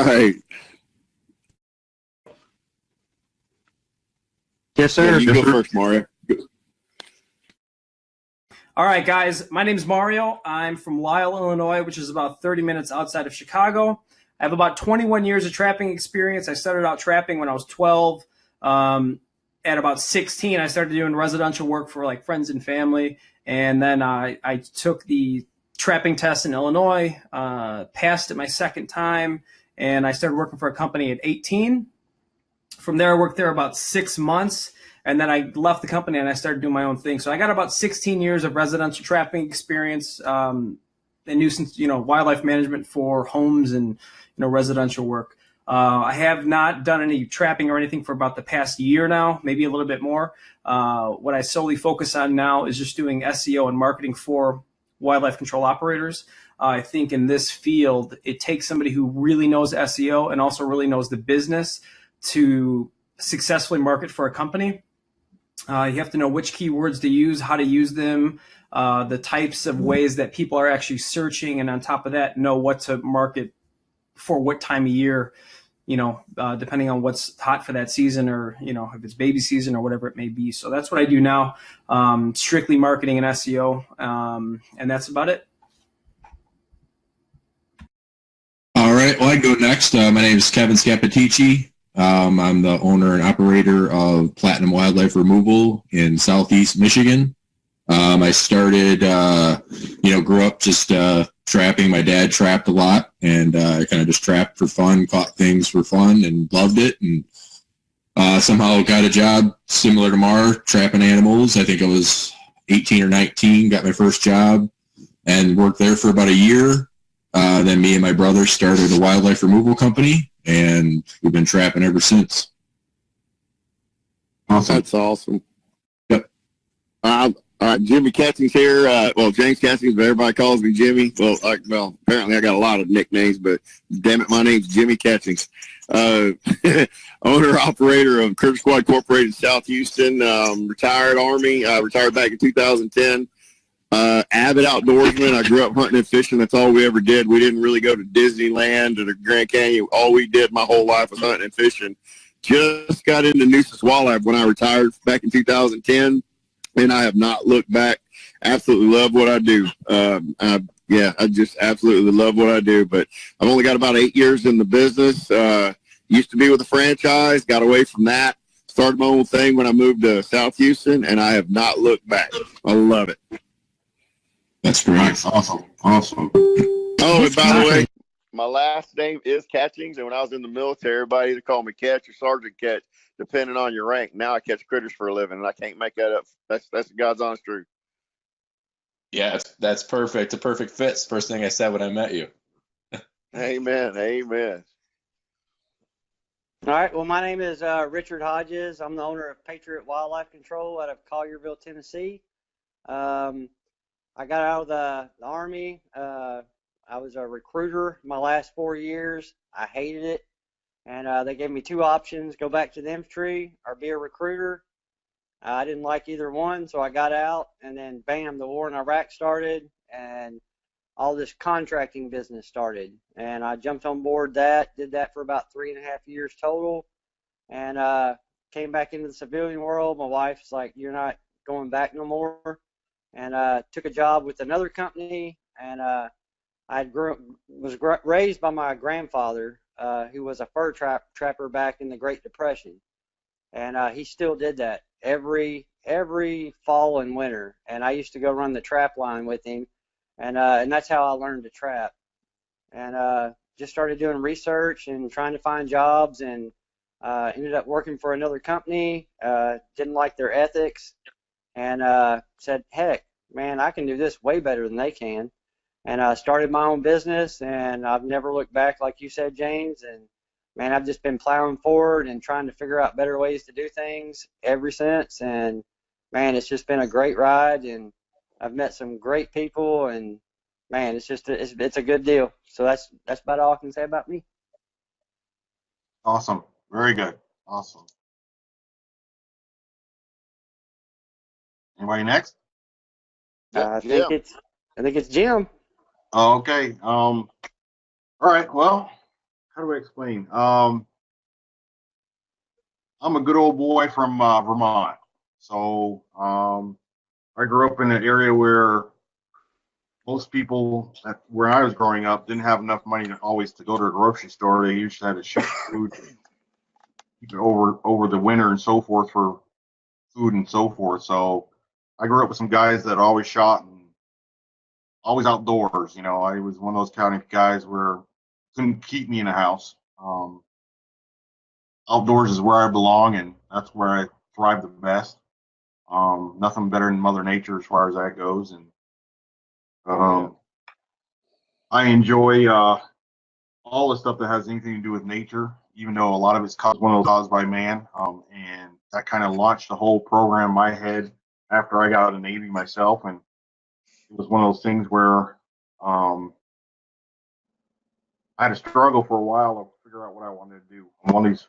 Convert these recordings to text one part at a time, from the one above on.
right. Yes, sir. Yeah, you go first, Mario. All right, guys. My name's Mario. I'm from Lisle, Illinois, which is about 30 minutes outside of Chicago. I have about 21 years of trapping experience. I started out trapping when I was 12. At about 16, I started doing residential work for like friends and family. And then I took the trapping test in Illinois, passed it my second time, and I started working for a company at 18. From there, I worked there about 6 months, and then I left the company and I started doing my own thing. So I got about 16 years of residential trapping experience, and nuisance, wildlife management for homes and, residential work. I have not done any trapping or anything for about the past year now, maybe a little bit more. What I solely focus on now is just doing SEO and marketing for wildlife control operators. I think in this field, it takes somebody who really knows SEO and also really knows the business to successfully market for a company. You have to know which keywords to use, how to use them, the types of ways that people are actually searching, and on top of that, know what to market for what time of year, depending on what's hot for that season, or, if it's baby season or whatever it may be. So that's what I do now, strictly marketing and SEO, and that's about it. All right, well, I go next. My name is Kevin Scapitici. I'm the owner and operator of Platinum Wildlife Removal in Southeast Michigan. I started, grew up just trapping. My dad trapped a lot, and I kind of just trapped for fun, caught things for fun, and loved it. And somehow got a job similar to Mar, trapping animals. I think I was 18 or 19, got my first job, and worked there for about a year. Then me and my brother started a wildlife removal company, and we've been trapping ever since. Awesome. That's awesome. Yep. Jimmy Catchings here. James Catchings, but everybody calls me Jimmy. Apparently I got a lot of nicknames, but damn it, my name's Jimmy Catchings. Owner, operator of Curb Squad Incorporated, South Houston. Retired Army. Retired back in 2010. Avid outdoorsman. I grew up hunting and fishing. That's all we ever did. We didn't really go to Disneyland or the Grand Canyon. All we did my whole life was hunting and fishing. Just got into nuisance wildlife when I retired back in 2010, and I have not looked back. Absolutely love what I do. I just absolutely love what I do. But I've only got about 8 years in the business. Used to be with a franchise, got away from that. Started my own thing when I moved to South Houston, and I have not looked back. I love it. That's great. Nice. Awesome. Oh, and by the way, my last name is Catchings, and when I was in the military, everybody either called me Catch or Sergeant Catch, depending on your rank. Now I catch critters for a living, and I can't make that up. That's God's honest truth. Yeah, that's perfect. A perfect fit. It's the first thing I said when I met you. Amen. All right. Well, my name is Richard Hodges. I'm the owner of Patriot Wildlife Control out of Collierville, Tennessee. I got out of the Army. I was a recruiter my last 4 years. I hated it. And they gave me two options: go back to the infantry or be a recruiter. I didn't like either one, so I got out. And then, bam, the war in Iraq started, and all this contracting business started. And I jumped on board that, did that for about 3.5 years total, and came back into the civilian world. My wife's like, "You're not going back no more." And took a job with another company, and I was raised by my grandfather, who was a fur trapper back in the Great Depression, and he still did that every fall and winter. And I used to go run the trap line with him, and that's how I learned to trap. And just started doing research and trying to find jobs, and ended up working for another company. Didn't like their ethics, and said, heck, man, I can do this way better than they can. And I started my own business, and I've never looked back, like you said, James. And, man, I've just been plowing forward and trying to figure out better ways to do things ever since. And, man, it's just been a great ride, and I've met some great people, and, man, it's just it's a good deal. So that's about all I can say about me. Awesome. Very good. Awesome. Anybody next? I think it's Jim. Okay. All right. Well, how do I explain? I'm a good old boy from Vermont, so I grew up in an area where most people, where I was growing up, didn't have enough money to always to go to a grocery store. They usually had to ship food, keep it over the winter and so forth for food and so forth. So I grew up with some guys that always shot and always outdoors. You know, I was one of those kind of guys where couldn't keep me in a house. Outdoors is where I belong, and that's where I thrive the best. Nothing better than Mother Nature as far as that goes, and I enjoy all the stuff that has anything to do with nature, even though a lot of it's caused by man. And that kind of launched the whole program in my head after I got out of the Navy myself, and it was one of those things where I had to struggle for a while to figure out what I wanted to do. I'm one of these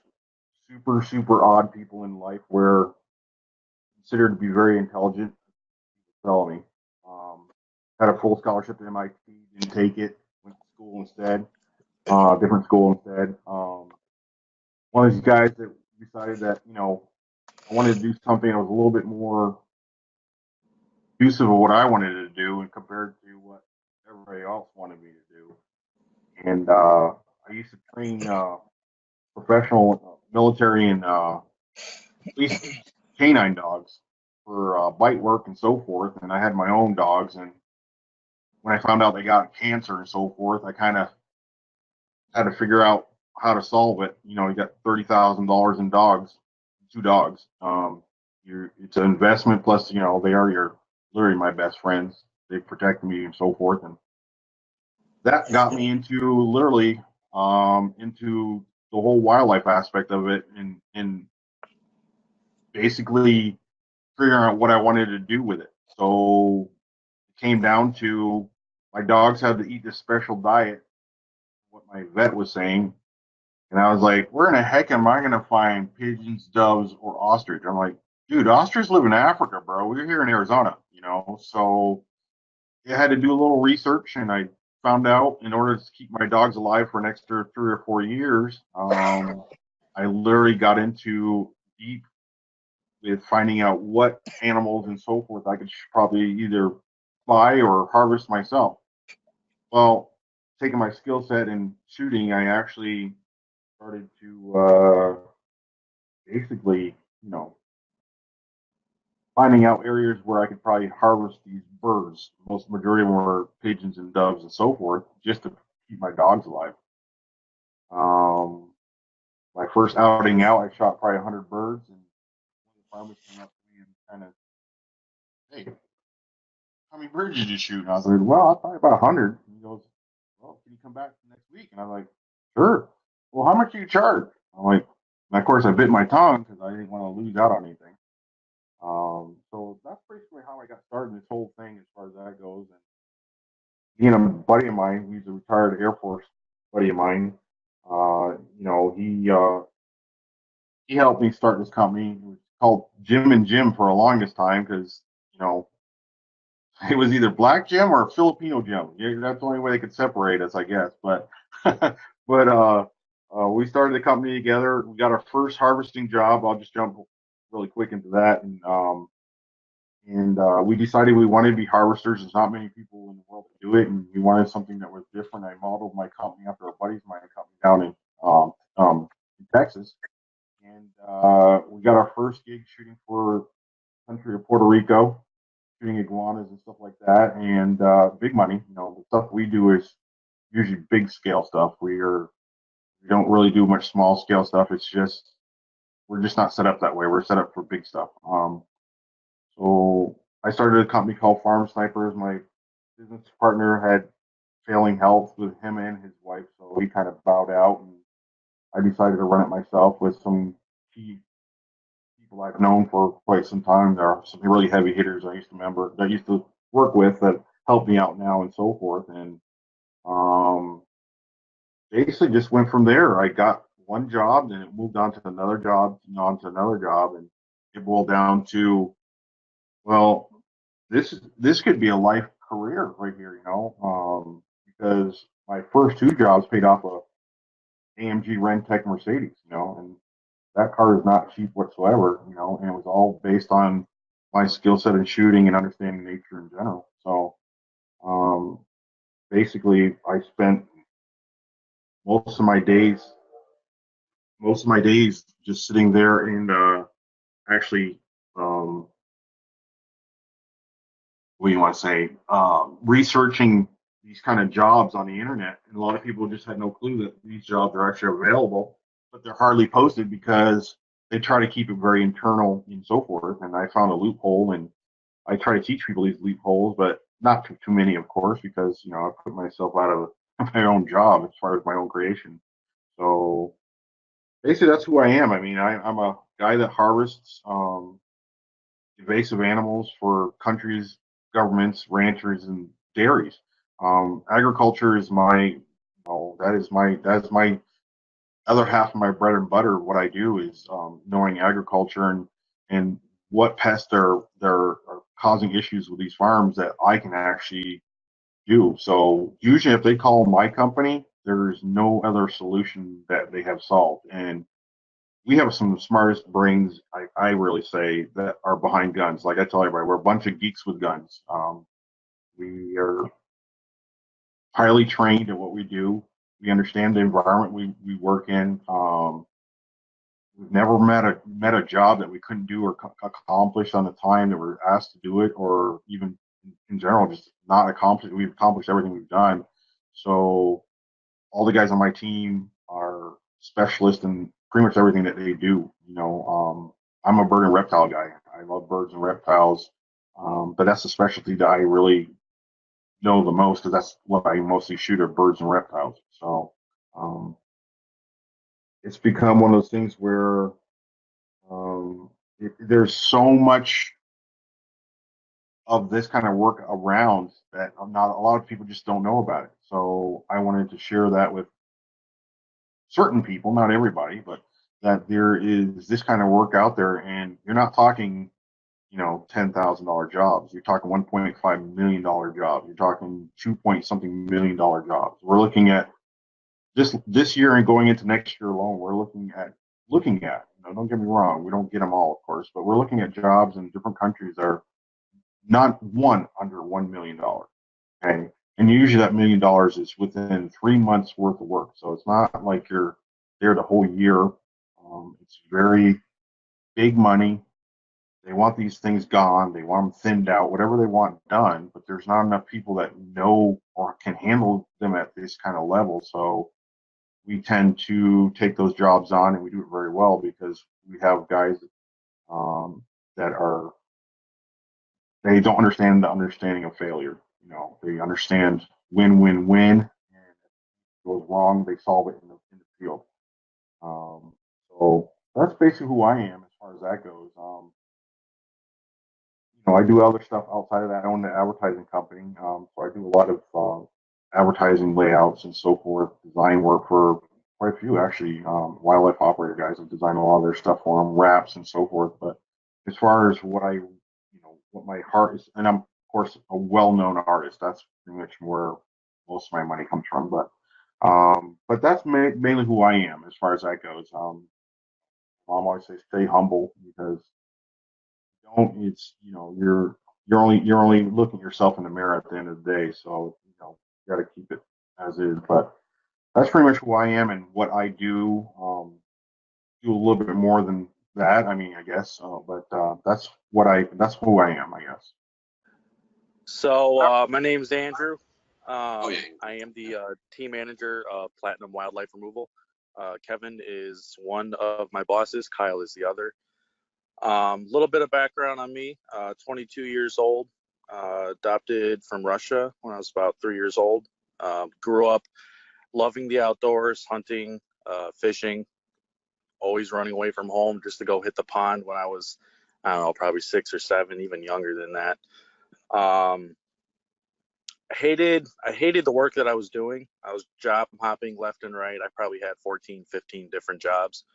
super, super odd people in life where considered to be very intelligent. Tell me. Had a full scholarship to MIT, didn't take it, went to school instead, different school instead. One of these guys that decided that, you know, I wanted to do something that was a little bit more conducive of what I wanted to do and compared to what everybody else wanted me to do. And I used to train professional military and police canine dogs for bite work and so forth. And I had my own dogs. And when I found out they got cancer and so forth, I kind of had to figure out how to solve it. You know, you got $30,000 in dogs, 2 dogs. It's an investment. Plus, you know, they are literally my best friends. They protect me and so forth. And that got me into literally into the whole wildlife aspect of it, and basically figuring out what I wanted to do with it. So it came down to my dogs had to eat this special diet, what my vet was saying. And I was like, where in the heck am I going to find pigeons, doves, or ostrich? I'm like, dude, ostriches live in Africa, bro. We're here in Arizona, you know? So I had to do a little research, and I found out in order to keep my dogs alive for an extra 3 or 4 years, I literally got into deep with finding out what animals and so forth I could probably either buy or harvest myself. Well, taking my skill set in shooting, I actually started to basically, you know, finding out areas where I could probably harvest these birds. Most majority of them were pigeons and doves and so forth, just to keep my dogs alive. My first outing out, I shot probably 100 birds, and one of the farmers came up to me and kind of, hey, how many birds did you shoot? And I was like, well, probably about 100. And he goes, well, can you come back next week? And I'm like, sure. Well, how much do you charge? I'm like, and of course, I bit my tongue because I didn't want to lose out on anything. So that's basically how I got started in this whole thing as far as that goes. And being a buddy of mine, he's a retired Air Force buddy of mine. You know, he helped me start this company. It was called Jim and Jim for the longest time because, you know, it was either Black Jim or Filipino Jim. Yeah, that's the only way they could separate us, I guess. But we started the company together. We got our first harvesting job. I'll just jump really quick into that. And we decided we wanted to be harvesters. There's not many people in the world that do it, and we wanted something that was different. I modeled my company after a buddy's mine company down in Texas. And we got our first gig shooting for the country of Puerto Rico, shooting iguanas and stuff like that, and big money. You know, the stuff we do is usually big scale stuff. We don't really do much small scale stuff. It's just we're just not set up that way. We're set up for big stuff. So I started a company called Farm Snipers. My business partner had failing health with him and his wife, so he kind of bowed out, and I decided to run it myself with some key people I've known for quite some time. There are some really heavy hitters I used to work with that help me out now and so forth. And basically just went from there. I got one job, then it moved on to another job, and on to another job, and it boiled down to, well, this could be a life career right here, you know, because my first 2 jobs paid off AMG Rentec Mercedes, and that car is not cheap whatsoever, and it was all based on my skill set in shooting and understanding nature in general. So um, basically, I spent most of my days just sitting there and actually, what do you want to say, researching these kind of jobs on the internet. And a lot of people just had no clue that these jobs are actually available, but they're hardly posted because they try to keep it very internal and so forth. And I found a loophole, and I try to teach people these loopholes, but not too many, of course, because I put myself out of my own job as far as my own creation. So basically, that's who I am. I mean, I'm a guy that harvests invasive animals for countries, governments, ranchers, and dairies. Agriculture is that is my other half of my bread and butter. What I do is knowing agriculture and what pests are causing issues with these farms that I can actually do. So usually, if they call my company, there's no other solution that they have solved. And we have some of the smartest brains, I really say, that are behind guns. Like I tell everybody, we're a bunch of geeks with guns. We are highly trained at what we do. We understand the environment we work in. We've never met a job that we couldn't do or accomplish on the time that we're asked to do it, or even in general, just not accomplish. We've accomplished everything we've done. So all the guys on my team are specialists in pretty much everything that they do. I'm a bird and reptile guy. I love birds and reptiles, but that's the specialty that I really know the most, because that's what I mostly shoot are birds and reptiles. So um, it's become one of those things where there's so much of this kind of work around that not a lot of people just don't know about it. So I wanted to share that with certain people, not everybody, but that there is this kind of work out there, and you're not talking, $10,000 jobs. You're talking $1.5 million jobs. You're talking 2 point something million jobs. We're looking at this year and going into next year alone. We're looking at. Don't get me wrong, we don't get them all, of course, but we're looking at jobs in different countries that are not one under $1 million. Okay. And usually that $1 million is within 3 months worth of work. So it's not like you're there the whole year. It's very big money. They want these things gone. They want them thinned out, whatever they want done, but there's not enough people that know or can handle them at this kind of level. So we tend to take those jobs on, and we do it very well because we have guys that they don't understand the understanding of failure. They understand win, win, win, and if it goes wrong, they solve it in the field. So that's basically who I am as far as that goes. I do other stuff outside of that. I own the advertising company, so I do a lot of advertising layouts and so forth, design work for quite a few actually wildlife operator guys. I design a lot of their stuff for them, wraps and so forth. But as far as what my heart is, and I'm of course a well-known artist. That's pretty much where most of my money comes from. But that's mainly who I am as far as that goes. Mom always says stay humble, because don't it's you're only looking yourself in the mirror at the end of the day. So you got to keep it as is. But that's pretty much who I am and what I do. Do a little bit more than that. I mean, I guess, but that's who I am, I guess. So my name's Andrew. Yeah. I am the team manager of Platinum Wildlife Removal. Kevin is one of my bosses. Kyle is the other. Little bit of background on me. 22 years old. Adopted from Russia when I was about 3 years old. Grew up loving the outdoors, hunting, fishing. Always running away from home just to go hit the pond when I was, I don't know, probably 6 or 7, even younger than that. I hated the work that I was doing. I was job hopping left and right. I probably had 14, 15 different jobs.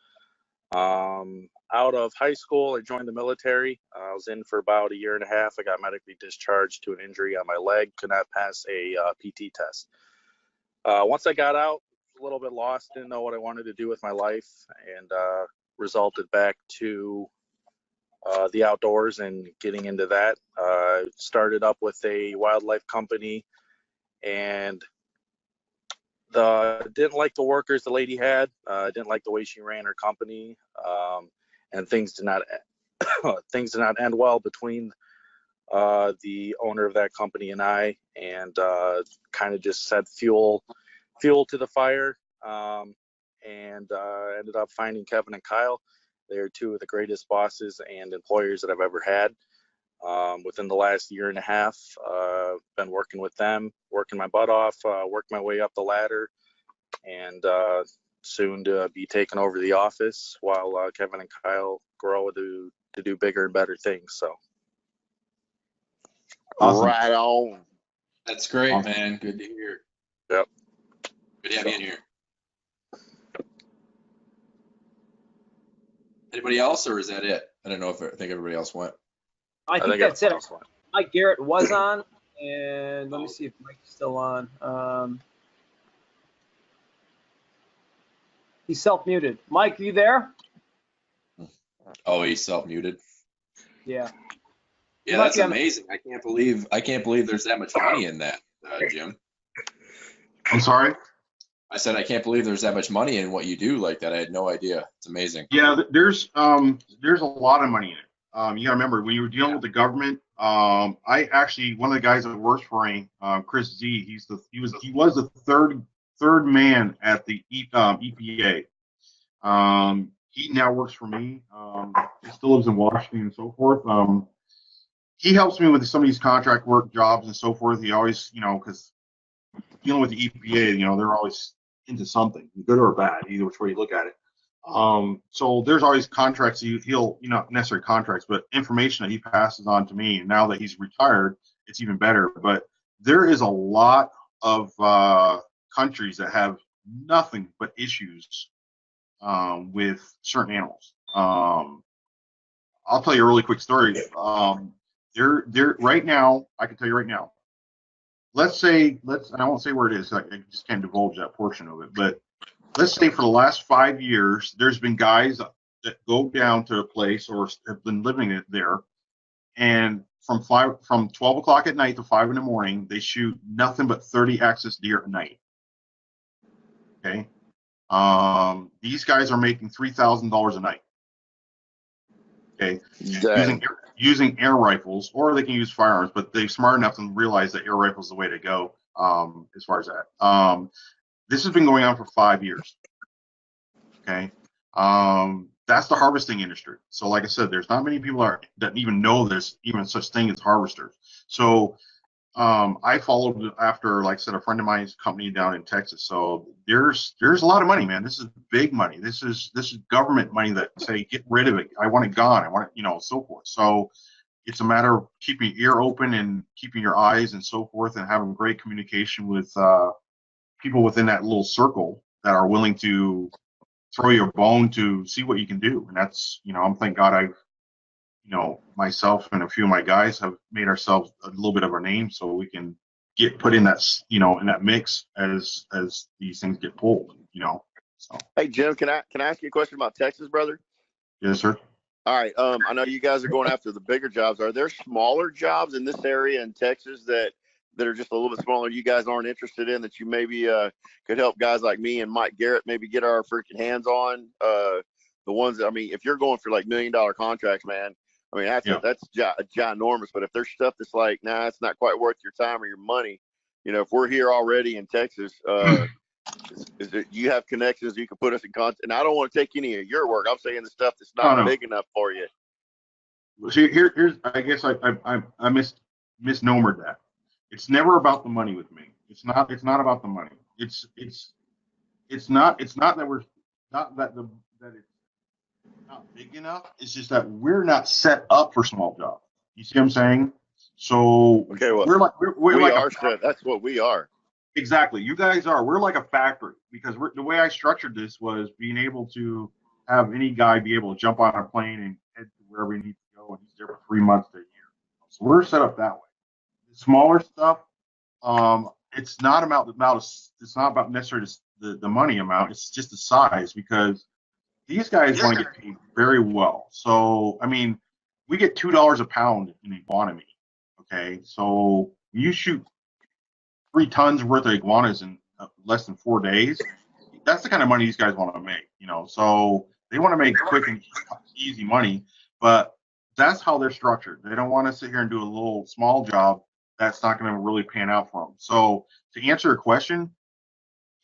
Out of high school, I joined the military. I was in for about a year and a half. I got medically discharged to an injury on my leg. Could not pass a PT test. Once I got out, a little bit lost, didn't know what I wanted to do with my life, and resulted back to the outdoors and getting into that. Started up with a wildlife company, and didn't like the workers the lady had. Didn't like the way she ran her company, and things did not end well between the owner of that company and I, and kind of just set fuel to the fire, and ended up finding Kevin and Kyle. They're two of the greatest bosses and employers that I've ever had. Within the last year and a half, been working with them, working my butt off, worked my way up the ladder, and soon to be taking over the office while Kevin and Kyle grow to do bigger and better things. So, Awesome. Right on. That's great, Awesome. man. Good to hear. Yep. Good to have you in here. Anybody else, or is that it? I don't know if I think everybody else went. I think that's it. everyone's fine. Mike Garrett was on, and let me see if Mike's still on. He's self-muted. Mike, you there? Oh, he's self-muted. Yeah. Yeah, that's amazing. I can't believe there's that much money in that, Jim. I'm sorry? I said I can't believe there's that much money in what you do like that. I had no idea. It's amazing. Yeah, there's a lot of money in it. You gotta remember when you were dealing with the government. I actually, one of the guys that works for me, Chris Z. He was the third man at the EPA. He now works for me. He still lives in Washington and so forth. He helps me with some of these contract work jobs and so forth. He always, because dealing with the EPA, they're always into something, good or bad, either which way you look at it. So there's always contracts he'll not necessarily contracts, but information that he passes on to me. And now that he's retired, it's even better. But there is a lot of countries that have nothing but issues with certain animals. I'll tell you a really quick story. They're right now, I can tell you right now. I won't say where it is. I just can't divulge that portion of it. But let's say for the last 5 years, there's been guys that go down to a place or have been living there, and from 12 o'clock at night to 5 in the morning, they shoot nothing but 30 axis deer at night. Okay, these guys are making $3,000 a night. Okay, using air rifles, or they can use firearms, but they're smart enough to realize that air rifles is the way to go. As far as that, this has been going on for 5 years. Okay, that's the harvesting industry. So, like I said, there's not many people that even know there's even such thing as harvesters. So, I followed after, like I said, a friend of mine's company down in Texas. So there's a lot of money, man. This is big money. This is government money that say get rid of it. I want it gone. I want it, so forth. So it's a matter of keeping your ear open and keeping your eyes and so forth, and having great communication with people within that little circle that are willing to throw you a bone to see what you can do. And that's, thank God I've, myself and a few of my guys have made ourselves a little bit of a name, so we can get put in that, in that mix as these things get pulled, So. Hey, Jim, can I ask you a question about Texas, brother? Yes, sir. All right. I know you guys are going after the bigger jobs. Are there smaller jobs in this area in Texas that are just a little bit smaller you guys aren't interested in, that you maybe could help guys like me and Mike Garrett maybe get our freaking hands on? The ones that, if you're going for like $1 million contracts, man, that's ginormous. But if there's stuff that's like, nah, it's not quite worth your time or your money, if we're here already in Texas, you have connections you can put us in contact. And I don't want to take any of your work. I'm saying the stuff that's not big enough for you. See, here's I guess I misnomered that. It's never about the money with me. It's not about the money. It's not that we're not that it's not big enough. It's just that we're not set up for small jobs. You see what I'm saying? So okay, well, we're like are set. That's what we are. Exactly. You guys are. We're like a factory, because the way I structured this was being able to have any guy be able to jump on a plane and head to wherever he needs to go, and he's there for 3 months to a year. So we're set up that way. The smaller stuff, it's not about it's not about necessarily the money amount. It's just the size, because these guys want to get paid very well. So I mean, we get $2 a pound in iguana meat. Okay, so you shoot 3 tons worth of iguanas in less than 4 days. That's the kind of money these guys want to make, you know. So they want to make quick and easy money, but that's how they're structured. They don't want to sit here and do a little small job that's not going to really pan out for them. So to answer your question,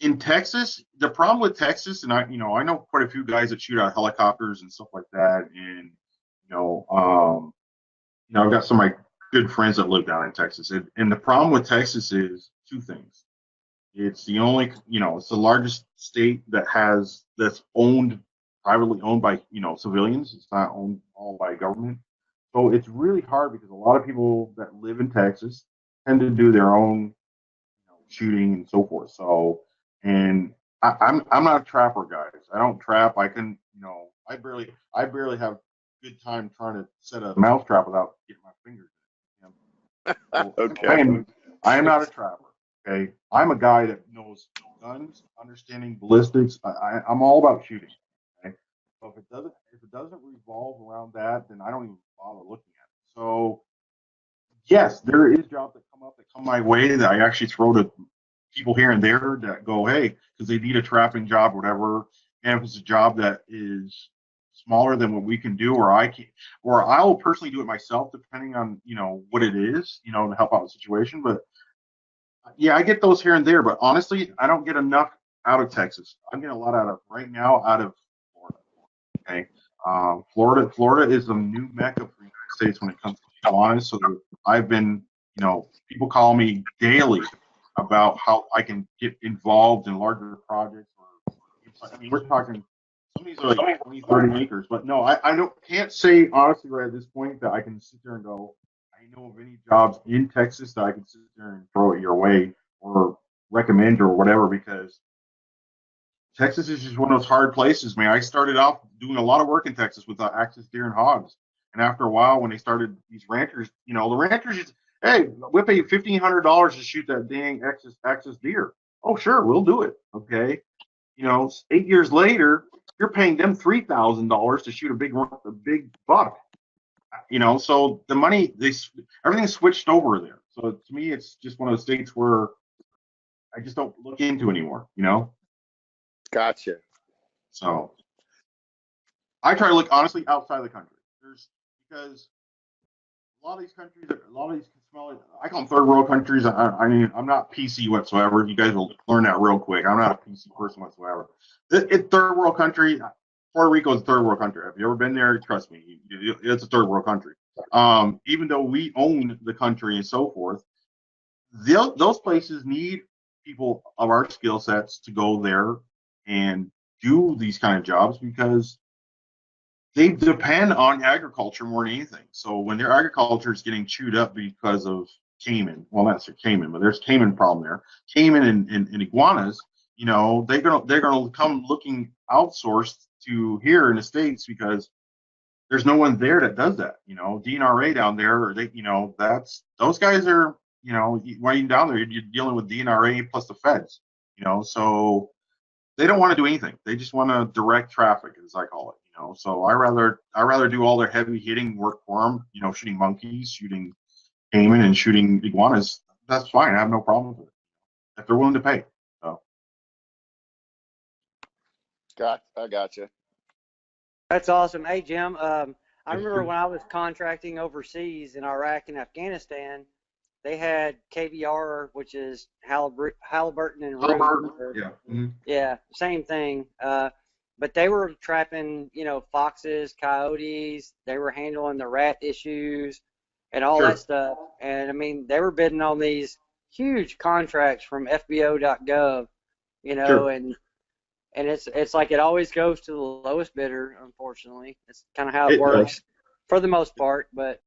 in Texas, the problem with Texas, and I know quite a few guys that shoot out helicopters and stuff like that, and I've got some of my good friends that live down in Texas, and the problem with Texas is 2 things. It's the only, it's the largest state that's privately owned by, civilians. It's not owned all by government. So it's really hard because a lot of people that live in Texas tend to do their own, shooting and so forth. So, and I'm not a trapper, guys. I don't trap. I can, I barely have good time trying to set a mouse trap without getting my fingers in it. So Okay. I am not a trapper. Okay, I'm a guy that knows guns, understanding ballistics. I'm all about shooting. Okay, so if it doesn't revolve around that, then I don't even bother looking at it. So yes, there is jobs that come my way that I actually throw to people here and there that go, hey, because they need a trapping job or whatever. And if it's a job that is smaller than what we can do, or I'll personally do it myself, depending on what it is, to help out the situation. But yeah, I get those here and there, but honestly, I don't get enough out of Texas. I'm getting a lot out of Florida. Okay, Florida is the new mecca for the United States when it comes to iguanas. So I've been, people call me daily about how I can get involved in larger projects. I mean, we're talking, some of these are like 20, 30 acres, but no, I can't say honestly right at this point that I can sit there and go, I know of any jobs in Texas that I can sit there and throw it your way or recommend or whatever, because Texas is just one of those hard places, man. I started off doing a lot of work in Texas with access deer and hogs. And after a while, when they started, these ranchers, the ranchers just, hey, we'll pay you $1,500 to shoot that dang access deer. Oh, sure, we'll do it. Okay. 8 years later, you're paying them $3,000 to shoot a big buck. So the money, everything's switched over there. So to me, it's just one of those states where I just don't look into anymore, Gotcha. So I try to look honestly outside of the country. Because a lot of these countries, I call them third world countries. I mean, I'm not PC whatsoever. You guys will learn that real quick. I'm not a PC person whatsoever. It's third world country. Puerto Rico is a third world country. Have you ever been there? Trust me, it's a third world country. Even though we own the country and so forth, those places need people of our skill sets to go there and do these kind of jobs, because they depend on agriculture more than anything. So when their agriculture is getting chewed up because of caiman, well, not caiman, but there's caiman problem there. Caiman and iguanas, they're gonna come looking outsourced to here in the States, because there's no one there that does that. DNRA down there, those guys are, when you're down there, you're dealing with DNRA plus the feds. So they don't want to do anything. They just want to direct traffic, as I call it. So I rather do all their heavy hitting work for them. Shooting monkeys, shooting caiman, and shooting iguanas. That's fine. I have no problem with it if they're willing to pay. So. I gotcha. That's awesome. Hey, Jim, I remember when I was contracting overseas in Iraq and Afghanistan, they had KVR, which is Halliburton and Root. Yeah. Mm-hmm. Yeah, same thing. But they were trapping, foxes, coyotes. They were handling the rat issues and all that stuff. And I mean, they were bidding on these huge contracts from FBO.gov, and it's like it always goes to the lowest bidder. Unfortunately, it's kind of how it works for the most part. But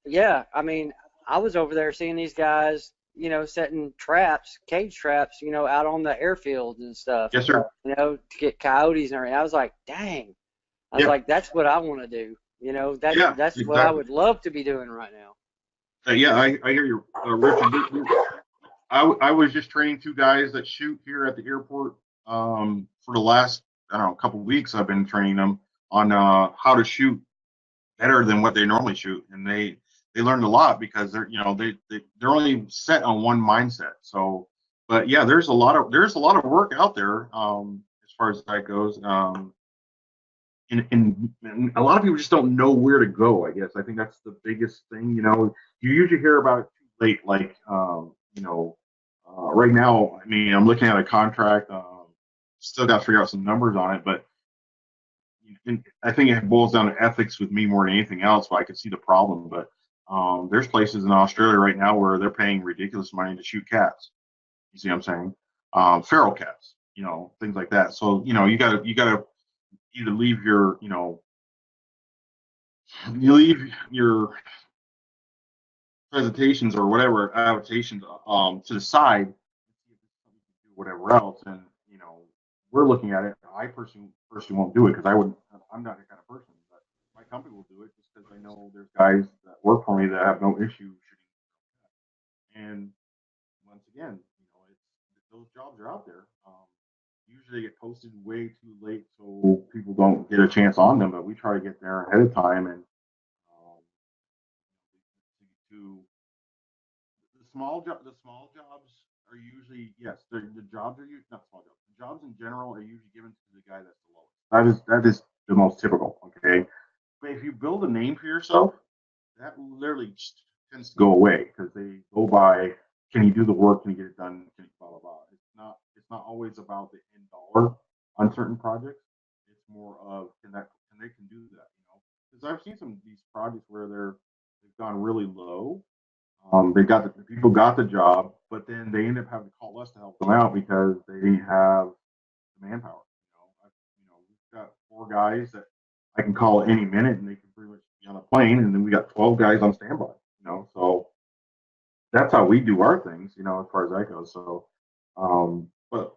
yeah, I mean, I was over there seeing these guys, setting traps, cage traps, out on the airfields and stuff. Yes, sir. To get coyotes and everything. I was like, dang. I was like, that's what I want to do. That's exactly what I would love to be doing right now. I hear you, Richard. I was just training two guys that shoot here at the airport. For the last, I don't know, couple of weeks, I've been training them on how to shoot better than what they normally shoot, and they learned a lot because they're they're only set on one mindset. So, but yeah, there's a lot of work out there as far as that goes. And a lot of people just don't know where to go. I guess I think that's the biggest thing. You usually hear about it too late. Like right now, I mean, I'm looking at a contract. Still got to figure out some numbers on it, but I think it boils down to ethics with me more than anything else. But I can see the problem. But there's places in Australia right now where they're paying ridiculous money to shoot cats. You see what I'm saying? Feral cats, things like that. So you gotta either leave your presentations or whatever adaptations to the side, do whatever else, and we're looking at it. I personally won't do it because I'm not that kind of person, but my company will do it just because I know there's guys that work for me that have no issue shooting. And once again, those jobs are out there. Usually they get posted way too late, so people don't get a chance on them. But we try to get there ahead of time, and to the small jobs are usually, yes, the jobs are usually not small jobs. The jobs in general are usually given to the guy that's the lowest. That is the most typical. Okay, but if you build a name for yourself, that literally tends to go away because they go by, can you do the work? Can you get it done? Can you blah blah blah? It's not always about the end dollar on certain projects. It's more of can they do that? Because I've seen some of these projects where they've gone really low. The people got the job, but then they end up having to call us to help them out because they didn't have the manpower. We've got 4 guys that I can call at any minute, and they can pretty much be on a plane, and then we got 12 guys on standby. So that's how we do our things. As far as that goes. So, but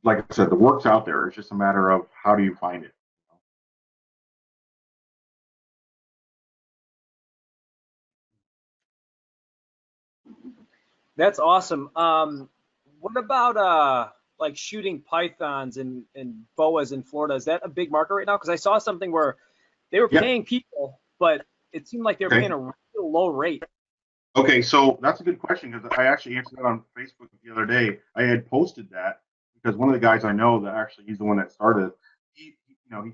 like I said, the work's out there. It's just a matter of how do you find it. That's awesome. What about like shooting pythons and boas in Florida? Is that a big market right now? Because I saw something where they were paying people, but it seemed like they were paying a real low rate. Okay, so that's a good question because I actually answered that on Facebook the other day. I had posted that because one of the guys I know that actually he's the one that started. He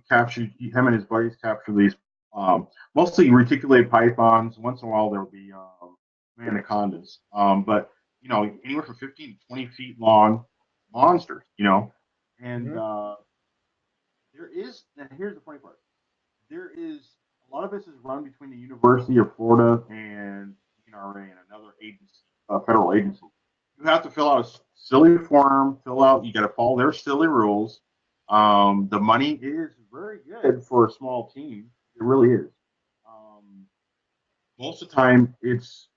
captured him and his buddies captured these mostly reticulated pythons. Once in a while there will be anacondas, but anywhere from 15 to 20 feet long monsters. And here's the funny part. There is a lot of this is run between the University of Florida and NRA and another agency, federal agency. You have to fill out a silly form. You got to follow their silly rules. The money is very good for a small team. It really is. Most of the time, it's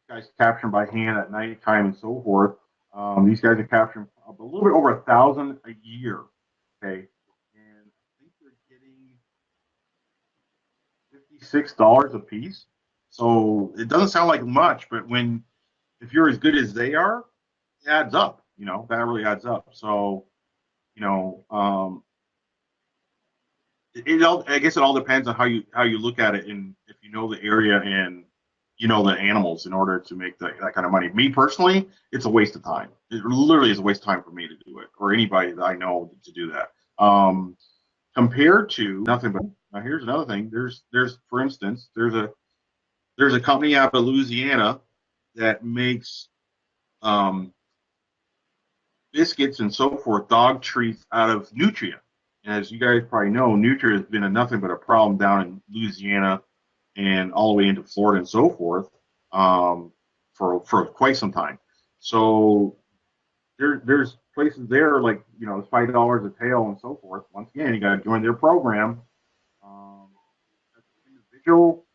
guys capturing by hand at nighttime and so forth. These guys are capturing a little bit over 1,000 a year. Okay, and I think they're getting $56 a piece. So it doesn't sound like much, but if you're as good as they are, it adds up. That really adds up. So, I guess it all depends on how you look at it, and if you know the area and the animals in order to make that kind of money. Me personally, it's a waste of time. It literally is a waste of time for me to do it, or anybody that I know to do that. Compared to nothing but now, here's another thing. There's for instance, there's a company out of Louisiana that makes biscuits and so forth, dog treats out of nutria. And as you guys probably know, nutria has been nothing but a problem down in Louisiana and all the way into Florida and so forth for quite some time. So there's places there like it's $5 a tail and so forth. Once again, you got to join their program. Individual,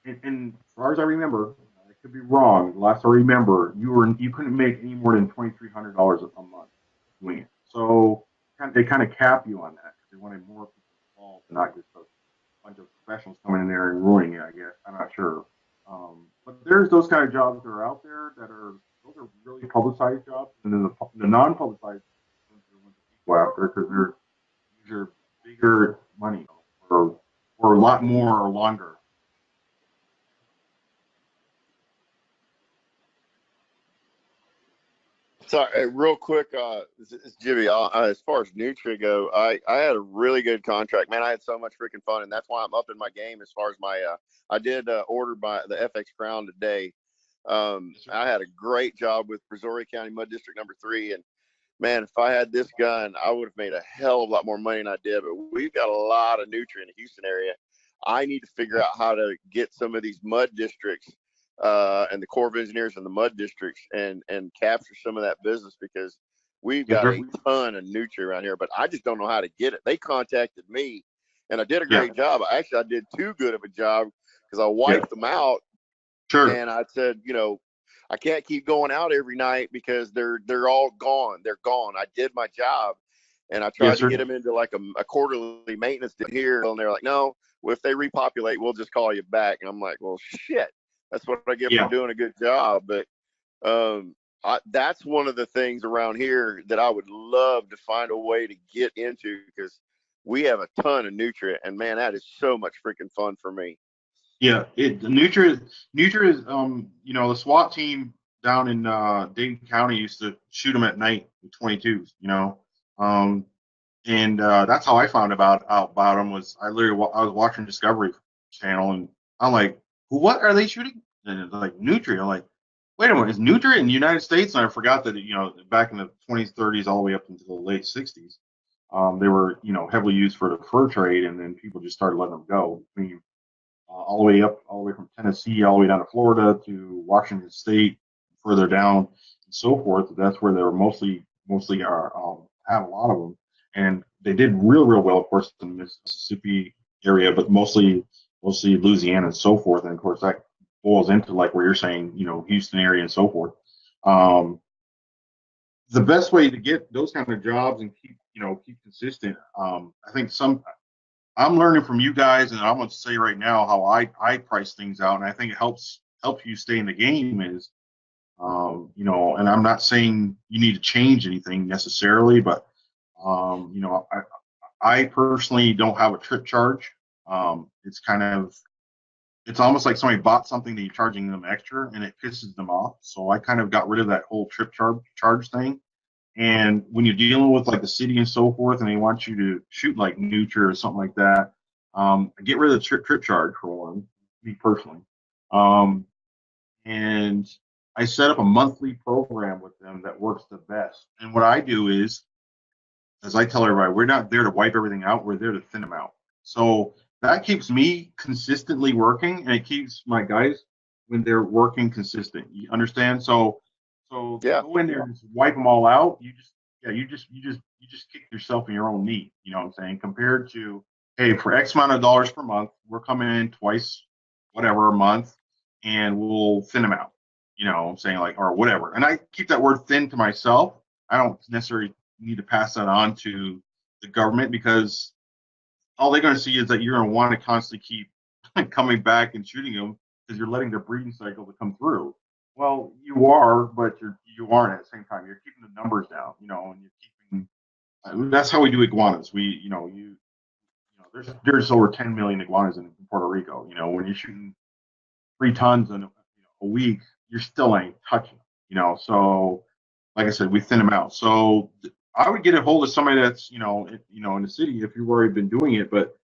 and as far as I remember, I could be wrong. The last I remember, you couldn't make any more than $2,300 a month doing it. So they kind of cap you on that because they wanted more people involved, and not just a bunch of professionals coming in there and ruining it. I guess I'm not sure. But there's those kind of jobs that are out there those are really publicized jobs, and then the non-publicized ones are the ones that people go after because these are bigger money or a lot more or longer. Sorry, real quick, this is Jimmy. As far as Nutria go, I had a really good contract. Man, I had so much freaking fun, and that's why I'm up in my game as far as my. I did order the FX Crown today. I had a great job with Brazoria County Mud District number 3, and man, if I had this gun, I would have made a hell of a lot more money than I did. But we've got a lot of Nutria in the Houston area. I need to figure out how to get some of these mud districts and the Corps of Engineers in the mud districts and capture some of that business because we've got a ton of Nutria around here, but I just don't know how to get it. They contacted me, and I did a great job. I did too good of a job because I wiped them out. Sure. And I said, I can't keep going out every night because they're all gone. They're gone. I did my job, and I tried to get them into like a quarterly maintenance here, and they're like, no. Well, if they repopulate, we'll just call you back. And I'm like, well, shit. That's what I get for doing a good job. But that's one of the things around here that I would love to find a way to get into because we have a ton of Nutria, and man, that is so much freaking fun for me. Yeah, Nutria is the SWAT team down in Dayton County used to shoot them at night with 22s, and that's how I found out about them was I was watching Discovery Channel and I'm like, what are they shooting? And it's like Nutria. I'm like, wait a minute, is Nutria in the United States? And I forgot that back in the 20s, 30s, all the way up into the late 60s, they were heavily used for the fur trade, and then people just started letting them go. I mean, all the way from Tennessee, all the way down to Florida to Washington State, further down and so forth. That's where they were mostly have a lot of them, and they did real well, of course, in the Mississippi area, but mostly Louisiana and so forth. And of course, that boils into like where you're saying, Houston area and so forth. The best way to get those kind of jobs and keep consistent. I think I'm learning from you guys, and I'm going to say right now how I price things out, and I think it helps you stay in the game is, and I'm not saying you need to change anything necessarily, but I personally don't have a trip charge. It's almost like somebody bought something that you're charging them extra, and it pisses them off. So I kind of got rid of that whole trip charge thing. And when you're dealing with like the city and so forth, and they want you to shoot like Nutria or something like that, get rid of the trip charge for one, me personally. And I set up a monthly program with them that works the best. And what I do is, as I tell everybody, we're not there to wipe everything out. We're there to thin them out. So that keeps me consistently working, and it keeps my guys when they're working consistent. You understand? So go in there and just wipe them all out. You just kick yourself in your own knee. You know what I'm saying? Compared to, hey, for X amount of dollars per month, we're coming in twice, whatever, a month, and we'll thin them out. You know what I'm saying? Like, or whatever. And I keep that word thin to myself. I don't necessarily need to pass that on to the government because all they're going to see is that you're going to want to constantly keep coming back and shooting them because you're letting their breeding cycle to come through. Well, you are, but you aren't at the same time. You're keeping the numbers down, and you're keeping. That's how we do iguanas. There's over 10 million iguanas in Puerto Rico. When you're shooting 3 tons in a week, you're still ain't touching them. So like I said, we thin them out. So I would get a hold of somebody that's in the city if you've already been doing it, but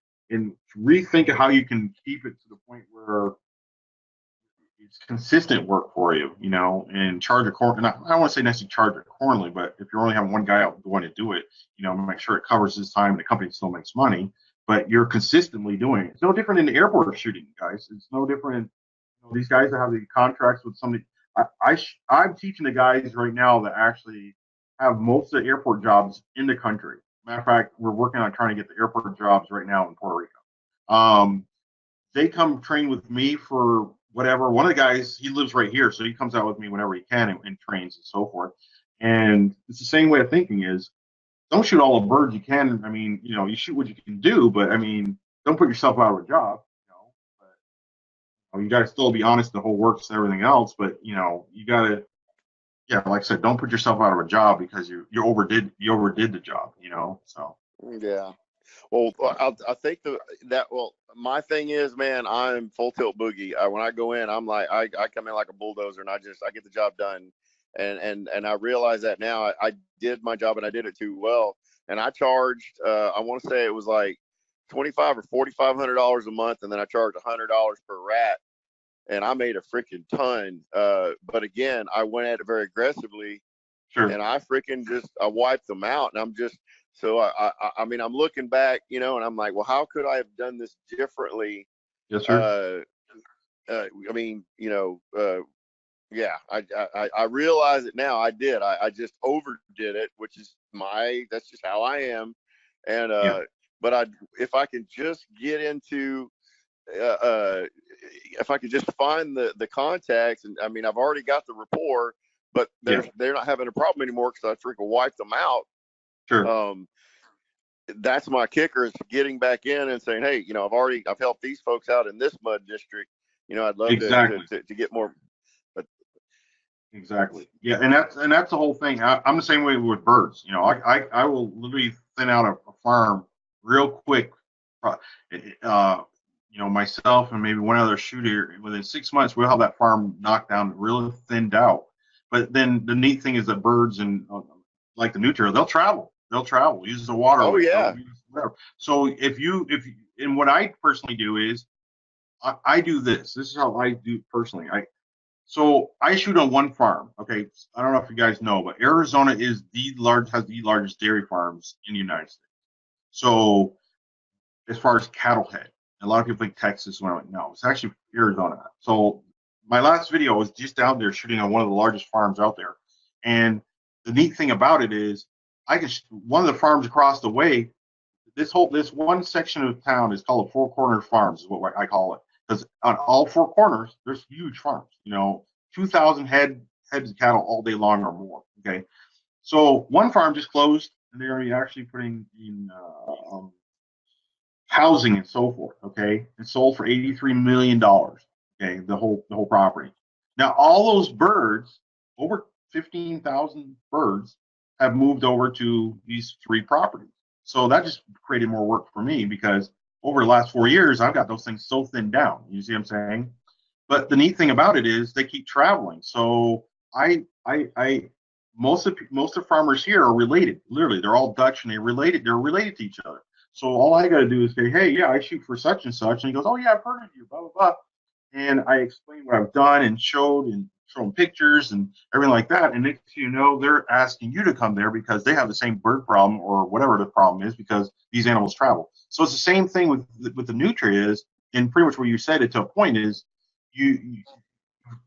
rethink of how you can keep it to the point where it's consistent work for you, and charge and I don't want to say necessarily charge accordingly, but if you're only having one guy out going to do it, make sure it covers his time and the company still makes money, but you're consistently doing it. It's no different in the airport shooting, guys. It's no different. These guys that have the contracts with somebody. I'm teaching the guys right now that actually have most of the airport jobs in the country. Matter of fact, we're working on trying to get the airport jobs right now in Puerto Rico. They come train with me for whatever. One of the guys, he lives right here, so he comes out with me whenever he can and trains and so forth. And it's the same way of thinking is, don't shoot all the birds you can. I mean, you shoot what you can do, but I mean, don't put yourself out of a job. You got to still be honest, the whole works and everything else, but you got to, yeah, like I said, don't put yourself out of a job because you overdid the job, So Yeah. Well, I think well, my thing is, man, I'm full tilt boogie. When I go in, I'm like, I come in like a bulldozer, and I get the job done. And I realize that now. I did my job and I did it too well. And I charged, I want to say it was like $2,500 or $4,500 a month, and then I charged $100 per rat, and I made a freaking ton. But again, I went at it very aggressively, sure. and I freaking I wiped them out, and I'm just. So I mean, I'm looking back, and I'm like, well, how could I have done this differently? Yes, sir. I mean, yeah, I realize it now. I did. I just overdid it, which is that's just how I am. And but if I can just get into, if I could just find the contacts, and I mean, I've already got the rapport, but they're not having a problem anymore because I freaking wiped them out. Sure. That's my kicker, is getting back in and saying, hey, I've helped these folks out in this mud district. I'd love to get more. But exactly. Yeah, and that's the whole thing. I'm the same way with birds. I will literally thin out a farm real quick. Myself and maybe one other shooter, within 6 months, we'll have that farm knocked down, really thinned out. But then the neat thing is that birds and like the nutria, they'll travel, use the water. Oh yeah. So if and what I personally do is I do this. This is how I do personally. So I shoot on one farm. Okay, I don't know if you guys know, but Arizona has the largest dairy farms in the United States. So as far as cattle head, a lot of people think Texas. When I'm like, no, it's actually Arizona. So my last video was just down there shooting on one of the largest farms out there. And the neat thing about it is, one of the farms across the way, this one section of town is called Four Corners Farms, is what I call it, because on all four corners there's huge farms. 2,000 heads of cattle all day long or more. Okay, so one farm just closed, and they're actually putting in housing and so forth. Okay, it sold for $83 million. Okay, the whole property. Now all those birds, over 15,000 birds, have moved over to these three properties. So that just created more work for me, because over the last 4 years, I've got those things so thinned down. You see what I'm saying? But the neat thing about it is they keep traveling. So most of farmers here are related. Literally, they're all Dutch, and they're related to each other. So all I got to do is say, hey, yeah, I shoot for such and such. And he goes, oh yeah, I've heard of you, blah, blah, blah. And I explain what I've done and showed and shown pictures and everything like that. And next thing you know, they're asking you to come there because they have the same bird problem or whatever the problem is, because these animals travel. So it's the same thing with the nutria is, and pretty much what you said it to a point is, you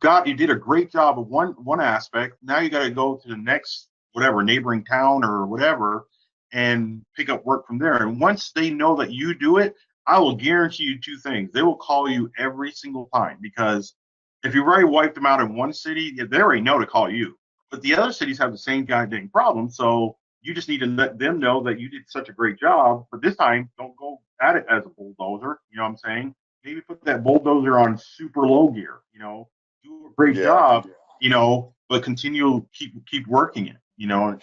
did a great job of one aspect. Now you got to go to the next whatever neighboring town or whatever and pick up work from there. And once they know that you do it, I will guarantee you two things. They will call you every single time, because if you've already wiped them out in one city, they already know to call you. But the other cities have the same goddamn problem. So you just need to let them know that you did such a great job. But this time, don't go at it as a bulldozer. You know what I'm saying? Maybe put that bulldozer on super low gear. Do a great job. But keep working it.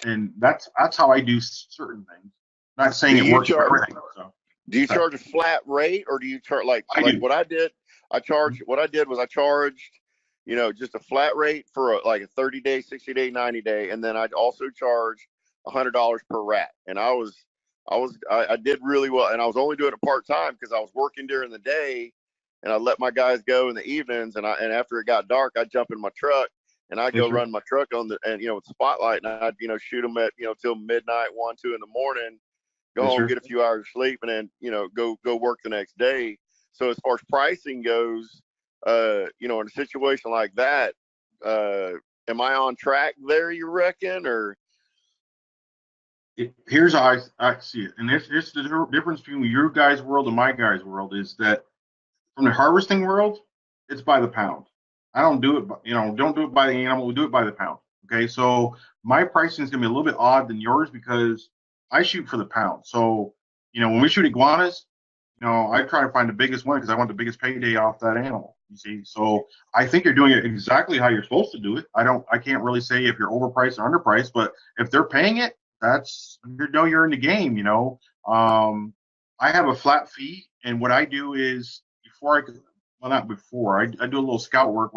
And that's how I do certain things. Not saying it works for everything. So. Do you charge a flat rate, or do you charge like what I did? What I did was I charged, just a flat rate for a 30-day, 60-day, 90-day, and then I'd also charge $100 per rat. And I did really well, and I was only doing it part-time because I was working during the day, and I let my guys go in the evenings, and after it got dark, I'd jump in my truck and I'd go run my truck with spotlight, and I'd shoot them at till midnight, 1, 2 in the morning. Go home, get a few hours of sleep, and then go work the next day. So as far as pricing goes, in a situation like that, am I on track there, you reckon? Or here's how I see it, and this the difference between your guys' world and my guys' world is that from the harvesting world, it's by the pound. I don't do it, don't do it by the animal. We do it by the pound. Okay, so my pricing is gonna be a little bit odd than yours because I shoot for the pound. So, when we shoot iguanas, I try to find the biggest one because I want the biggest payday off that animal. You see, so I think you're doing it exactly how you're supposed to do it. I can't really say if you're overpriced or underpriced, but if they're paying it, that's you're in the game. I have a flat fee, and what I do is not before, I do a little scout work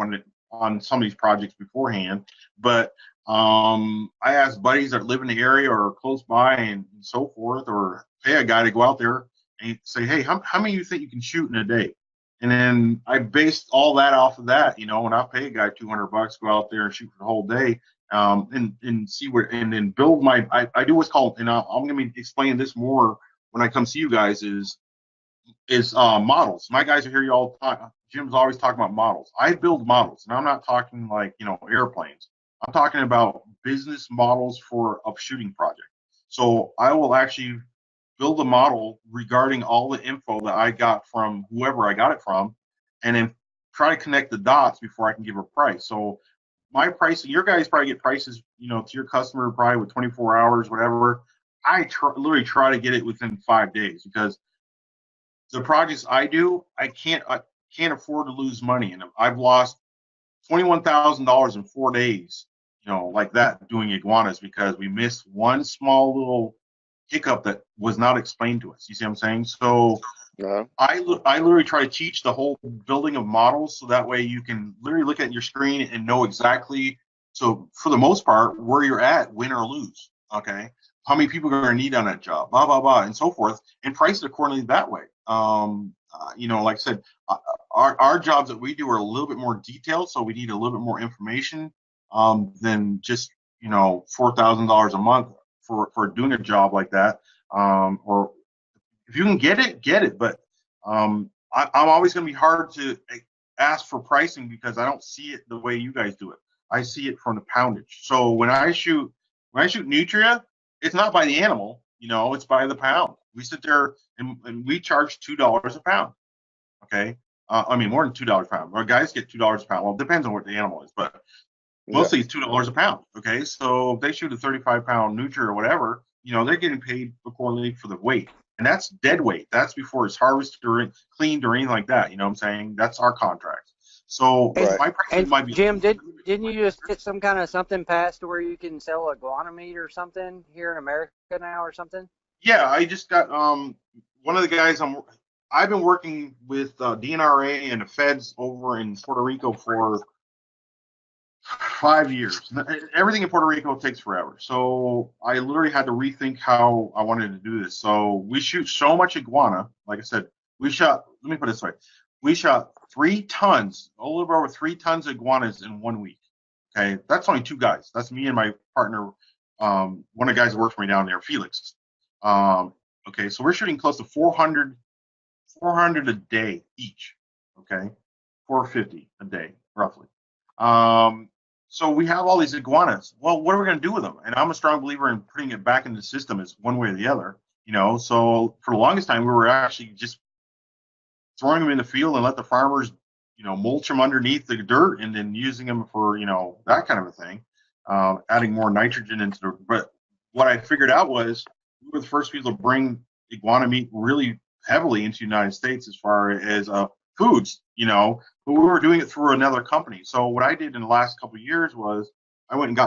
on some of these projects beforehand, but I ask buddies that live in the area or close by and so forth, or pay a guy to go out there and say, hey, how many do you think you can shoot in a day? And then I based all that off of that, and I pay a guy $200, go out there and shoot for the whole day, and see and then build I do what's called, and I'm going to be explaining this more when I come see you guys, is models. My guys are here all the time. Jim's always talking about models. I build models, and I'm not talking like, airplanes. I'm talking about business models for a shooting project. So I will actually build a model regarding all the info that I got from whoever I got it from, and then try to connect the dots before I can give a price. So my pricing, your guys probably get prices, to your customer probably with 24 hours, whatever. I literally try to get it within 5 days, because the projects I do, I can't afford to lose money in them. I've lost $21,000 in 4 days, like that, doing iguanas, because we missed one small little hiccup that was not explained to us. You see what I'm saying? So I literally try to teach the whole building of models, so that way you can literally look at your screen and know exactly, so for the most part, where you're at, win or lose. Okay, how many people are going to need on that job, blah blah blah, and so forth, and price it accordingly that way. Like I said, our jobs that we do are a little bit more detailed, so we need a little bit more information than just $4,000 a month for doing a job like that. Or if you can get it. But I'm always going to be hard to ask for pricing, because I don't see it the way you guys do it. I see it from the poundage. So when I shoot nutria, it's not by the animal, it's by the pound. We sit there and we charge $2 a pound. Okay. More than $2 a pound. Our guys get $2 a pound. Well, it depends on what the animal is, but mostly it's $2 a pound. Okay. So if they shoot a 35-pound nutria or whatever, they're getting paid accordingly for the weight. And that's dead weight. That's before it's harvested or cleaned or anything like that. You know what I'm saying? That's our contract. So my price might be. Jim, didn't you just get some kind of something passed where you can sell iguana meat or something here in America now or something? Yeah, I just got one of the guys I've been working with DNRA and the feds over in Puerto Rico for 5 years. Everything in Puerto Rico takes forever. So I literally had to rethink how I wanted to do this. So we shoot so much iguana. Like I said, let me put it this way. We shot 3 tons, a little bit over 3 tons of iguanas in 1 week. Okay. That's only 2 guys. That's me and my partner. One of the guys that works for me down there, Felix. Okay. So we're shooting close to 400 a day each. Okay. 450 a day, roughly. So we have all these iguanas. Well, what are we going to do with them? And I'm a strong believer in putting it back into the system as one way or the other, So for the longest time, we were actually just throwing them in the field and let the farmers, mulch them underneath the dirt, and then using them for, that kind of a thing, adding more nitrogen into the. But what I figured out was we were the first people to bring iguana meat really heavily into the United States as far as foods, but we were doing it through another company. So what I did in the last couple of years was I went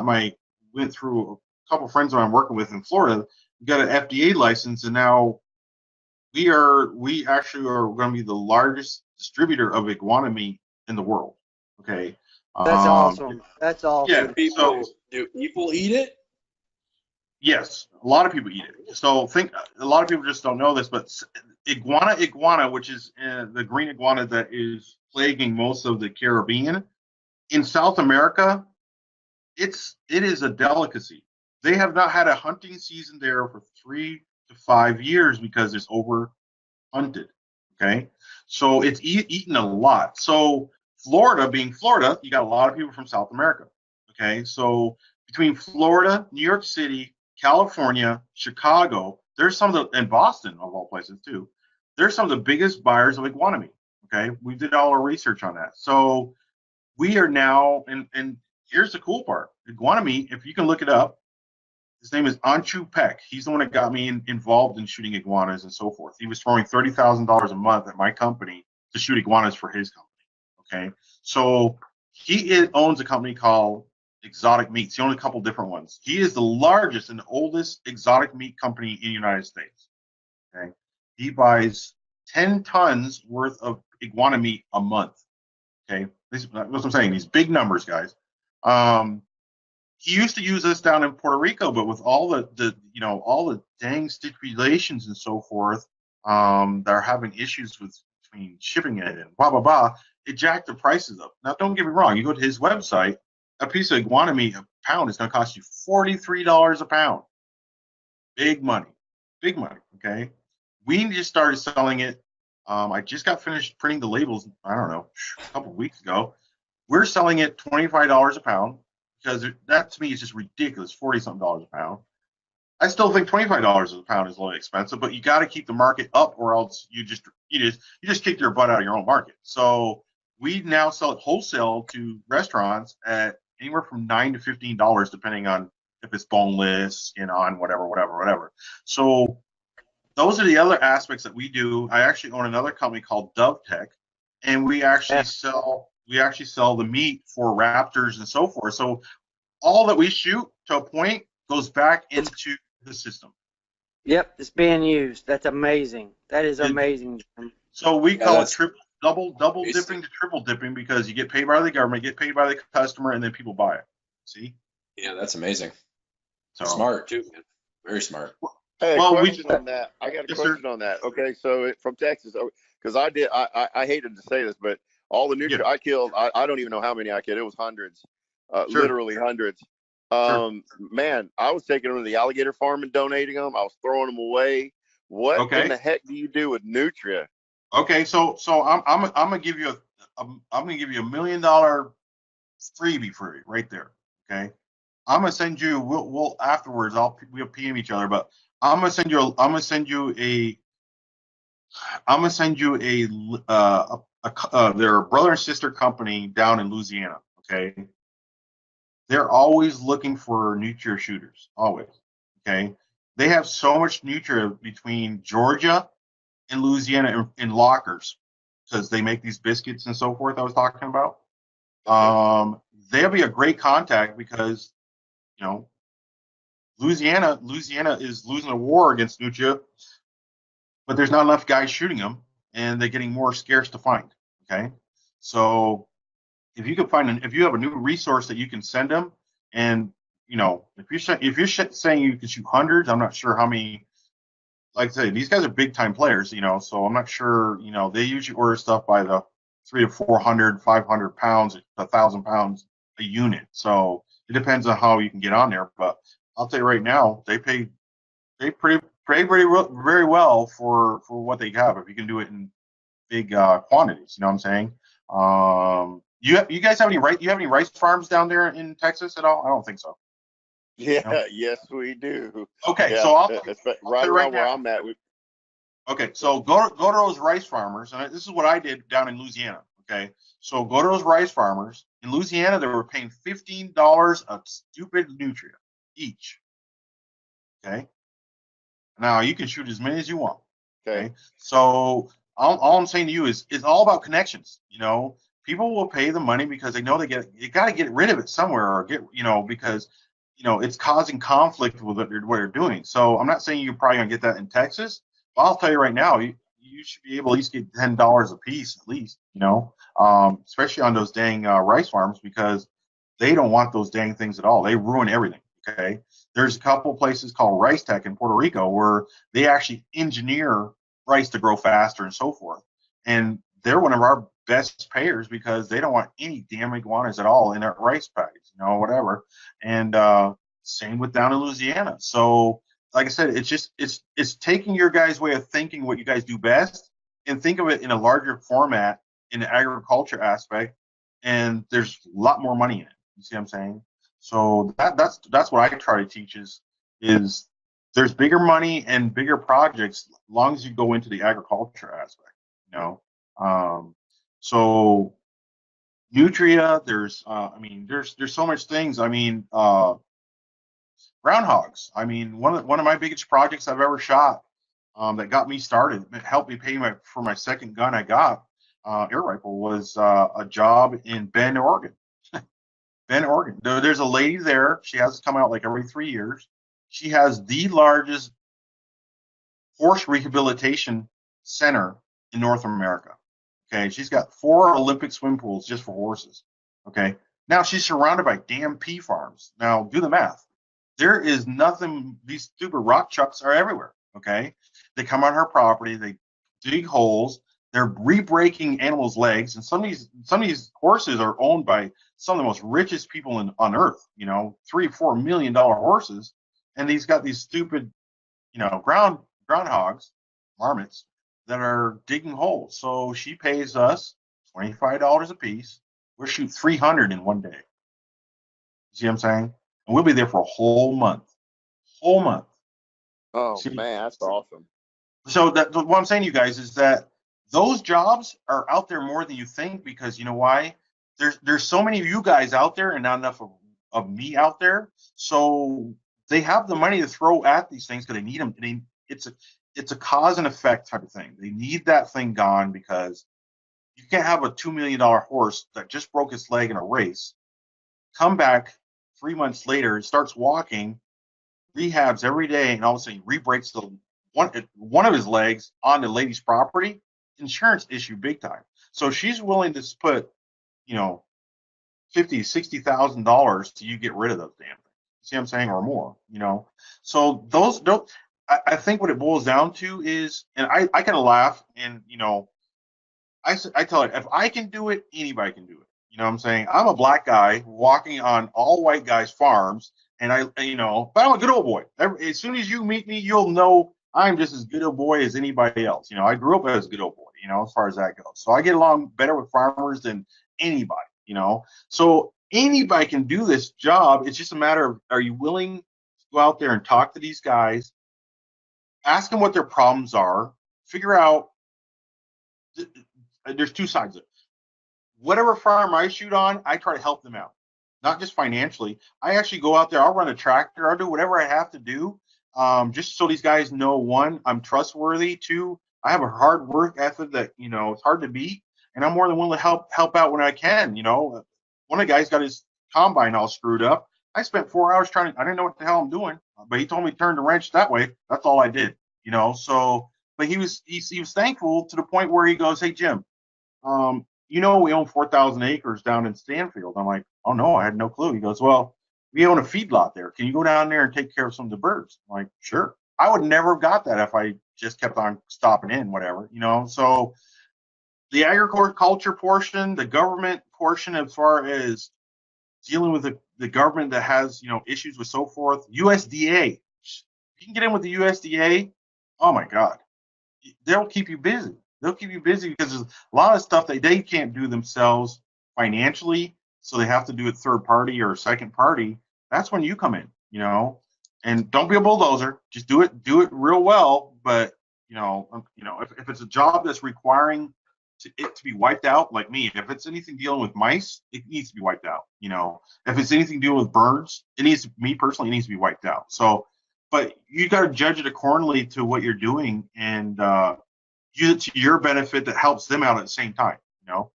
through a couple of friends that I'm working with in Florida, got an FDA license, and now we actually are going to be the largest distributor of iguana meat in the world. Okay. That's awesome. That's awesome. Yeah. Do people eat it? Yes, a lot of people eat it. So a lot of people just don't know this, but iguana, which is the green iguana that is plaguing most of the Caribbean, in South America, it is a delicacy. They have not had a hunting season there for 3 to 5 years because it's over hunted. Okay, so it's eaten a lot. So Florida, being Florida, you got a lot of people from South America. Okay, so between Florida, New York City, California, Chicago, and Boston, of all places too, there's some of the biggest buyers of iguana meat. Okay, we did all our research on that. So we are now, and here's the cool part: iguana meat. If you can look it up, his name is Anchu Peck. He's the one that got me involved in shooting iguanas and so forth. He was throwing $30,000 a month at my company to shoot iguanas for his company. Okay, so owns a company called Exotic Meats. He owns a couple different ones. He is the largest and oldest exotic meat company in the United States. Okay, he buys 10 tons worth of iguana meat a month. Okay, that's what I'm saying. These big numbers, guys. He used to use this down in Puerto Rico, but with all the dang stipulations and so forth, they're having issues with between shipping it and blah blah blah. It jacked the prices up. Now, don't get me wrong. You go to his website, a piece of iguana meat a pound is going to cost you $43 a pound. Big money, big money. Okay, we just started selling it. I just got finished printing the labels. I don't know, a couple of weeks ago. We're selling it $25 a pound because that to me is just ridiculous. $40-something a pound. I still think $25 a pound is a little expensive, but you got to keep the market up, or else you just kick your butt out of your own market. So we now sell it wholesale to restaurants at anywhere from $9 to $15, depending on if it's boneless, skin on, whatever. So those are the other aspects that we do. I actually own another company called Dove Tech, and we actually sell the meat for raptors and so forth. So all that we shoot to a point goes back into the system. Yep, it's being used. That's amazing. That is amazing. So we call it double dipping to triple dipping, because you get paid by the government, get paid by the customer, and then people buy it. See? Yeah, that's amazing. So Smart too, man. Very smart. Hey, Well, question on that. I got a Yes, question on that. Okay, so from Texas, because I hated to say this, but all the nutria I killed, I don't even know how many I killed. It was hundreds, literally hundreds. Man, I was taking them to the alligator farm and donating them. I was throwing them away. What in the heck do you do with nutria? Okay, so I'm gonna give you $1 million freebie for you right there. Okay, I'm gonna send you. We'll afterwards. We'll PM each other, but I'm gonna send you their brother and sister company down in Louisiana. Okay, they're always looking for nutria shooters. Always. Okay, they have so much nutria between Georgia and Louisiana in lockers, because they make these biscuits and so forth I was talking about. They'll be a great contact, because Louisiana is losing a war against nutria, but there's not enough guys shooting them, and they're getting more scarce to find. Okay, so if you have a new resource that you can send them, and if you're saying you can shoot hundreds, I'm not sure how many. Like I say, these guys are big time players, so I'm not sure, they usually order stuff by the 300 to 400, 500 pounds, 1,000 pounds a unit. So it depends on how you can get on there. But I'll tell you right now, they pay very well for what they have, if you can do it in big quantities. You know what I'm saying? You guys have any rice farms down there in Texas at all? I don't think so. Yeah, yes, we do. Okay, yeah, so I'll right around where I'm at. Okay, so go to those rice farmers, and this is what I did down in Louisiana. Okay, so go to those rice farmers in Louisiana. They were paying $15 a stupid nutria each. Okay, now you can shoot as many as you want. Okay, so all I'm saying to you is it's all about connections. People will pay the money because they know you got to get rid of it somewhere, or because it's causing conflict with what they're doing. So I'm not saying you're probably gonna get that in Texas, but I'll tell you right now, you should be able to at least get $10 a piece, at least, especially on those dang rice farms, because they don't want those dang things at all. They ruin everything. Okay, there's a couple places called Rice Tech in Puerto Rico where they actually engineer rice to grow faster and so forth, and they're one of our best payers because they don't want any damn iguanas at all in their rice paddies, whatever. And same with down in Louisiana. So, like I said, it's taking your guys' way of thinking, what you guys do best, and think of it in a larger format in the agriculture aspect. And there's a lot more money in it. You see what I'm saying? So that's what I try to teach is there's bigger money and bigger projects as long as you go into the agriculture aspect. So nutria, there's so much things. Groundhogs. One of my biggest projects I've ever shot, that got me started, it helped me pay for my second gun I got, air rifle was a job in Bend, Oregon. Bend, Oregon. There's a lady there. She has to come out like every 3 years. She has the largest horse rehabilitation center in North America. Okay, she's got 4 Olympic swim pools just for horses. Okay, now she's surrounded by damn pea farms. Now do the math. There is nothing. These stupid rock chucks are everywhere. Okay, they come on her property. They dig holes. They're re-breaking animals' legs, and some of these horses are owned by some of the most richest people on earth. You know, $3-4 million horses, and he's got these stupid, you know, groundhogs, marmots that are digging holes. So she pays us $25 a piece. We'll shoot 300 in one day. You see what I'm saying? And we'll be there for a whole month. Whole month. Oh See? man, that's awesome. So what I'm saying to you guys is that those jobs are out there more than you think, because you know why? There's so many of you guys out there and not enough of me out there. So they have the money to throw at these things because they need them. It's a cause and effect type of thing. They need that thing gone, because you can't have a $2 million horse that just broke its leg in a race come back 3 months later, starts walking, rehabs every day, and all of a sudden re-breaks one of his legs on the lady's property. Insurance issue big time. So she's willing to put, you know, $50,000-$60,000 to you get rid of those damn things. See what I'm saying? Or more, you know. So those don't. I think what it boils down to is, and I kind of laugh, and you know, I tell her, if I can do it, anybody can do it. You know what I'm saying? I'm a black guy walking on all white guys' farms, and you know, but I'm a good old boy. As soon as you meet me, you'll know I'm just as good a boy as anybody else. You know, I grew up as a good old boy, you know, as far as that goes. So I get along better with farmers than anybody, you know. So anybody can do this job. It's just a matter of, are you willing to go out there and talk to these guys, ask them what their problems are, figure out. There's two sides of it. Whatever farm I shoot on, I try to help them out, not just financially. I actually go out there, I'll run a tractor, I'll do whatever I have to do, just so these guys know, one, I'm trustworthy, two, I have a hard work ethic that, you know, it's hard to beat, and I'm more than willing to help out when I can. You know, one of the guys got his combine all screwed up. I spent 4 hours I didn't know what the hell I'm doing, but he told me to turn the wrench that way. That's all I did, you know. So, but he was thankful to the point where he goes, hey Jim, you know, we own 4,000 acres down in Stanfield. I'm like, oh no, I had no clue. He goes, well, we own a feedlot there. Can you go down there and take care of some of the birds? I'm like, sure. I would never have got that if I just kept on stopping in, whatever, you know. So the agriculture portion, the government portion, as far as dealing with the government that has, you know, issues with so forth, USDA, you can get in with the USDA. Oh my God, they'll keep you busy. They'll keep you busy because there's a lot of stuff that they can't do themselves financially, so they have to do it third party or second party. That's when you come in, you know. And don't be a bulldozer. Just do it real well. But you know, if it's a job that's requiring it to be wiped out, like me, if it's anything dealing with mice, it needs to be wiped out. You know, if it's anything dealing with birds, me personally, it needs to be wiped out. So, but you got to judge it accordingly to what you're doing, and use it to your benefit that helps them out at the same time, you know?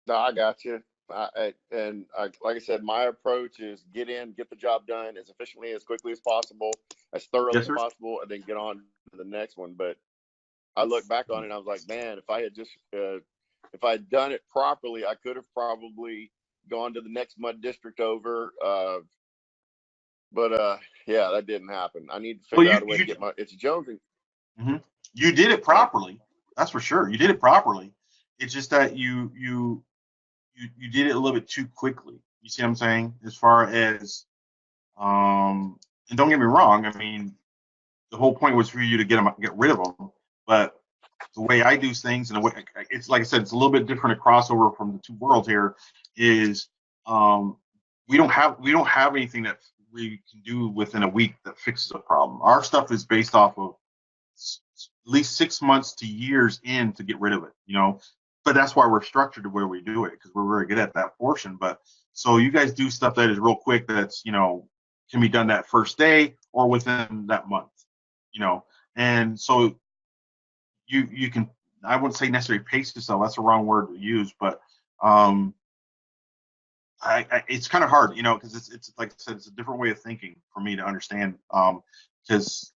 No, I got you. Like I said, my approach is get in, get the job done as efficiently, as quickly as possible, as thoroughly Yes, as sir. possible, and then get on to the next one. But I look back on it and I was like, man, if I had just if I had done it properly, I could have probably gone to the next mud district over. But yeah, that didn't happen. I need to figure out a way to get it's joking. Mm-hmm. You did it properly. That's for sure. You did it properly. It's just that you did it a little bit too quickly. You see what I'm saying? As far as, and don't get me wrong. I mean, the whole point was for you to get rid of them. But the way I do things, and the way it's, like I said, it's a little bit different. A crossover from the two worlds here is, we don't have anything that we can do within a week that fixes a problem. Our stuff is based off of at least 6 months to years in to get rid of it, you know. But that's why we're structured to where we do it, because we're very good at that portion. But so you guys do stuff that is real quick, that's, you know, can be done that first day or within that month, you know. And so you can I wouldn't say necessarily pace yourself. That's the wrong word to use, but it's kind of hard, because it's like I said, it's a different way of thinking for me to understand. Because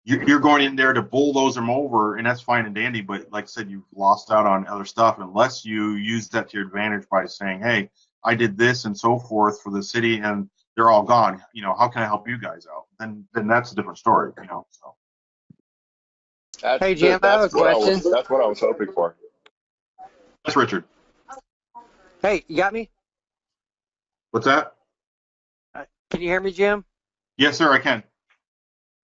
you're going in there to bulldoze them over, and that's fine and dandy. But like I said, you've lost out on other stuff unless you use that to your advantage by saying, "Hey, I did this and so forth for the city, and they're all gone. How can I help you guys out?" Then that's a different story. So. Hey, Jim, I have a question. That's what I was hoping for. Yes, Richard. Hey, you got me? What's that? Can you hear me, Jim? Yes, sir, I can.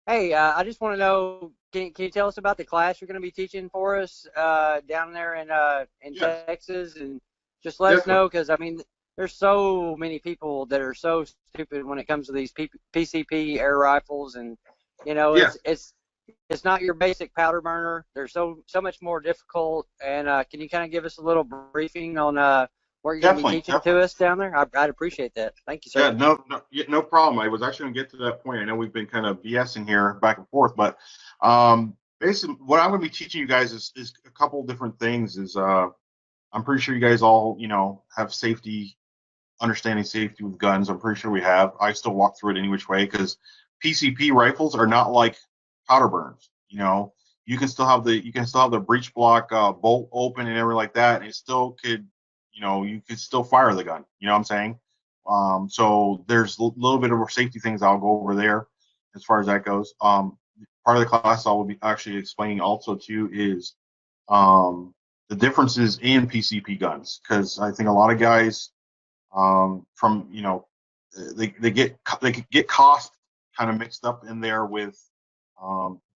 Hey, I just want to know, can you tell us about the class you're going to be teaching for us down there in Yes. Texas, and just let us know, because I mean, there's so many people that are so stupid when it comes to these PCP air rifles, and Yes. it's not your basic powder burner. They're so much more difficult. And can you kind of give us a little briefing on what you're going to be teaching to us down there? I'd appreciate that. Thank you, sir. Yeah, no problem. I was actually going to get to that point. I know we've been kind of BSing here back and forth, but basically what I'm going to be teaching you guys is a couple of different things. I'm pretty sure you guys all, have understanding safety with guns. I'm pretty sure we have. I still walk through it any which way because PCP rifles are not like powder burns. You can still have the breech block bolt open and everything like that, and it still could, you could still fire the gun. You know what I'm saying? So there's a little bit of safety things I'll go over there as far as that goes. Part of the class I will be actually explaining also too is the differences in PCP guns, because I think a lot of guys from they get cost kind of mixed up in there with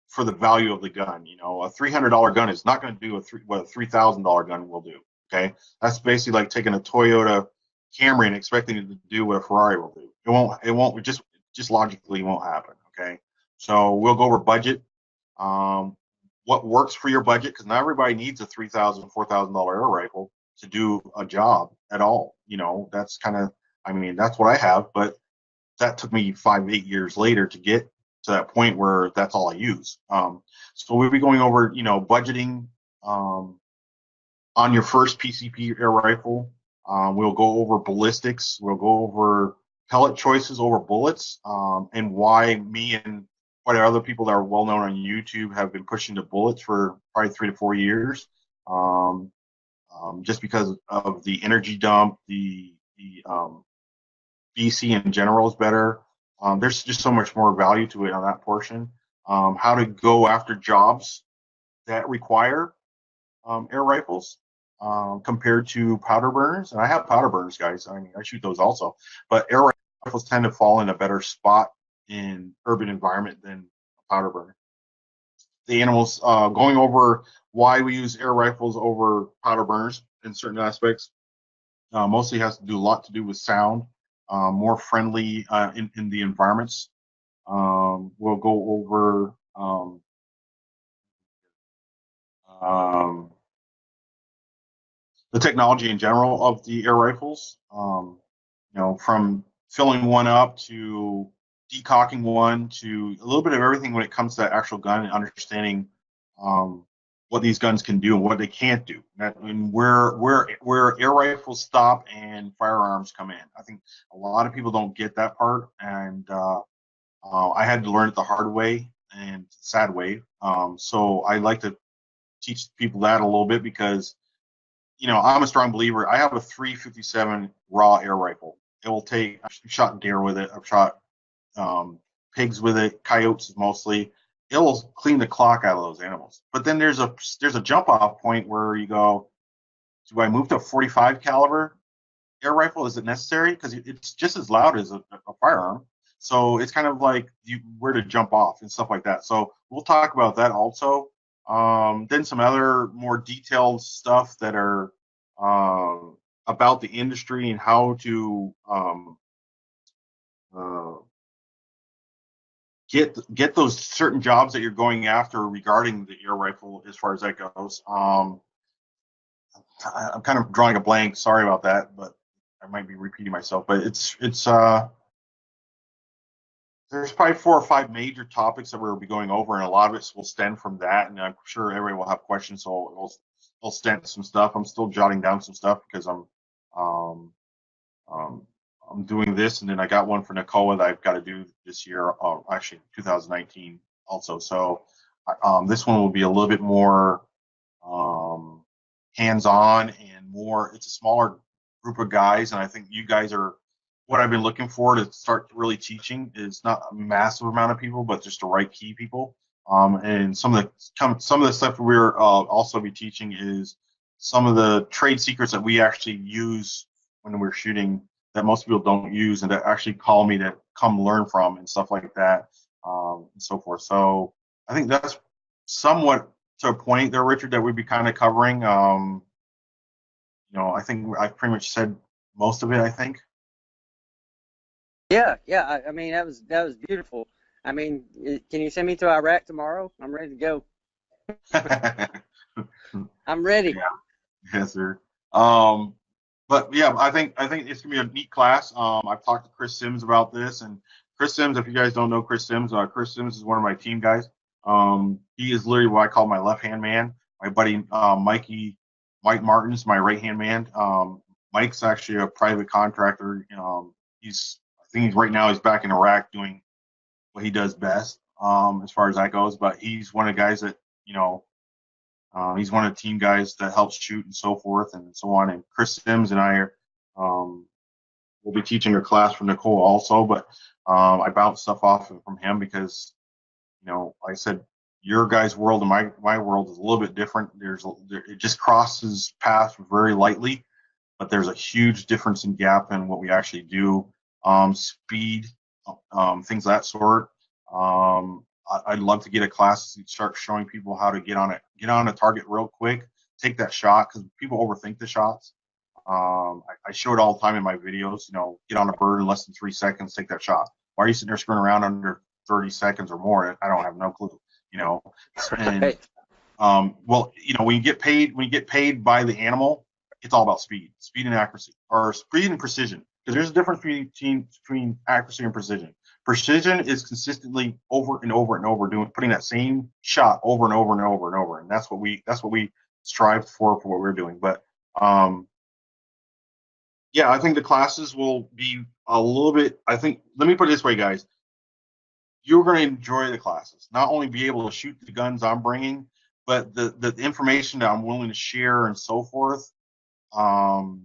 for the value of the gun. A $300 gun is not going to do what a $3,000 gun will do. Okay, that's basically like taking a Toyota Camry and expecting it to do what a Ferrari will do. It won't just logically won't happen. Okay, so we'll go over budget. What works for your budget, because not everybody needs a $3,000, $4,000 air rifle to do a job at all. That's that's what I have, but that took me 5-8 years later to get to that point where that's all I use. So we'll be going over, budgeting on your first PCP air rifle. We'll go over ballistics. We'll go over pellet choices over bullets, and why me and quite other people that are well known on YouTube have been pushing the bullets for probably 3 to 4 years. Just because of the energy dump, the BC in general is better. There's just so much more value to it on that portion. How to go after jobs that require air rifles compared to powder burners. And I have powder burners, guys. I shoot those also. But air rifles tend to fall in a better spot in urban environment than a powder burner. The animals, going over why we use air rifles over powder burners in certain aspects, mostly has to do a lot to do with sound, more friendly in the environments. We'll go over the technology in general of the air rifles, from filling one up to decocking one to a little bit of everything when it comes to that actual gun, and understanding what these guns can do and what they can't do, and where air rifles stop and firearms come in. I think a lot of people don't get that part, and I had to learn it the hard way and sad way. So I like to teach people that a little bit because, I'm a strong believer. I have a 357 raw air rifle. It will take. I've shot deer with it. I've shot pigs with it, coyotes mostly. It'll clean the clock out of those animals. But then there's a jump off point where you go, do I move to a 45 caliber air rifle? Is it necessary? Because it's just as loud as a firearm. So it's kind of like where to jump off and stuff like that. So we'll talk about that also. Then some other more detailed stuff that are about the industry and how to get those certain jobs that you're going after regarding the air rifle as far as that goes. I'm kind of drawing a blank. Sorry about that, but I might be repeating myself. But it's there's probably 4 or 5 major topics that we'll be going over, and a lot of it will stem from that. And I'm sure everybody will have questions, so we'll stem some stuff. I'm still jotting down some stuff because um, I'm doing this, and then I got one for NACOA that I've got to do this year, actually 2019 also. So this one will be a little bit more hands-on and more. It's a smaller group of guys, and I think you guys are what I've been looking for to start really teaching. Is not a massive amount of people, but just the right key people. And some of the stuff we're also be teaching is some of the trade secrets that we actually use when we're shooting that most people don't use, and that actually call me to come learn from and stuff like that, and so forth. So I think that's somewhat to a point there, Richard, that we'd be kind of covering. I think I pretty much said most of it, I think. Yeah, yeah. I mean, that was beautiful. I mean, can you send me to Iraq tomorrow? I'm ready to go. I'm ready. Yeah. Yes, sir. But yeah, I think it's gonna be a neat class. I've talked to Chris Sims about this, and Chris Sims, if you guys don't know Chris Sims is one of my team guys. He is literally what I call my left-hand man. My buddy Mike Martin's my right-hand man. Mike's actually a private contractor. I think right now he's back in Iraq doing what he does best, as far as that goes. But he's one of the guys that he's one of the team guys that helps shoot and so forth and so on. And Chris Sims and I will be teaching a class for Nicole also, but I bounce stuff off from him because, like I said, your guys' world and my world is a little bit different. It just crosses paths very lightly, but there's a huge difference in gap in what we actually do, speed, things of that sort. I'd love to get a class to start showing people how to get on a target real quick, take that shot, because people overthink the shots. I show it all the time in my videos. Get on a bird in less than 3 seconds, take that shot. Why are you sitting there screwing around under 30 seconds or more? I don't have no clue. And when you get paid by the animal, it's all about speed and accuracy, or speed and precision. Because there's a difference between accuracy and precision. Precision is consistently over and over and over putting that same shot over and over and over and over, and that's what we strive for what we're doing. But yeah, I think the classes will be a little bit. I think, let me put it this way, guys. You're going to enjoy the classes. Not only be able to shoot the guns I'm bringing, but the information that I'm willing to share and so forth will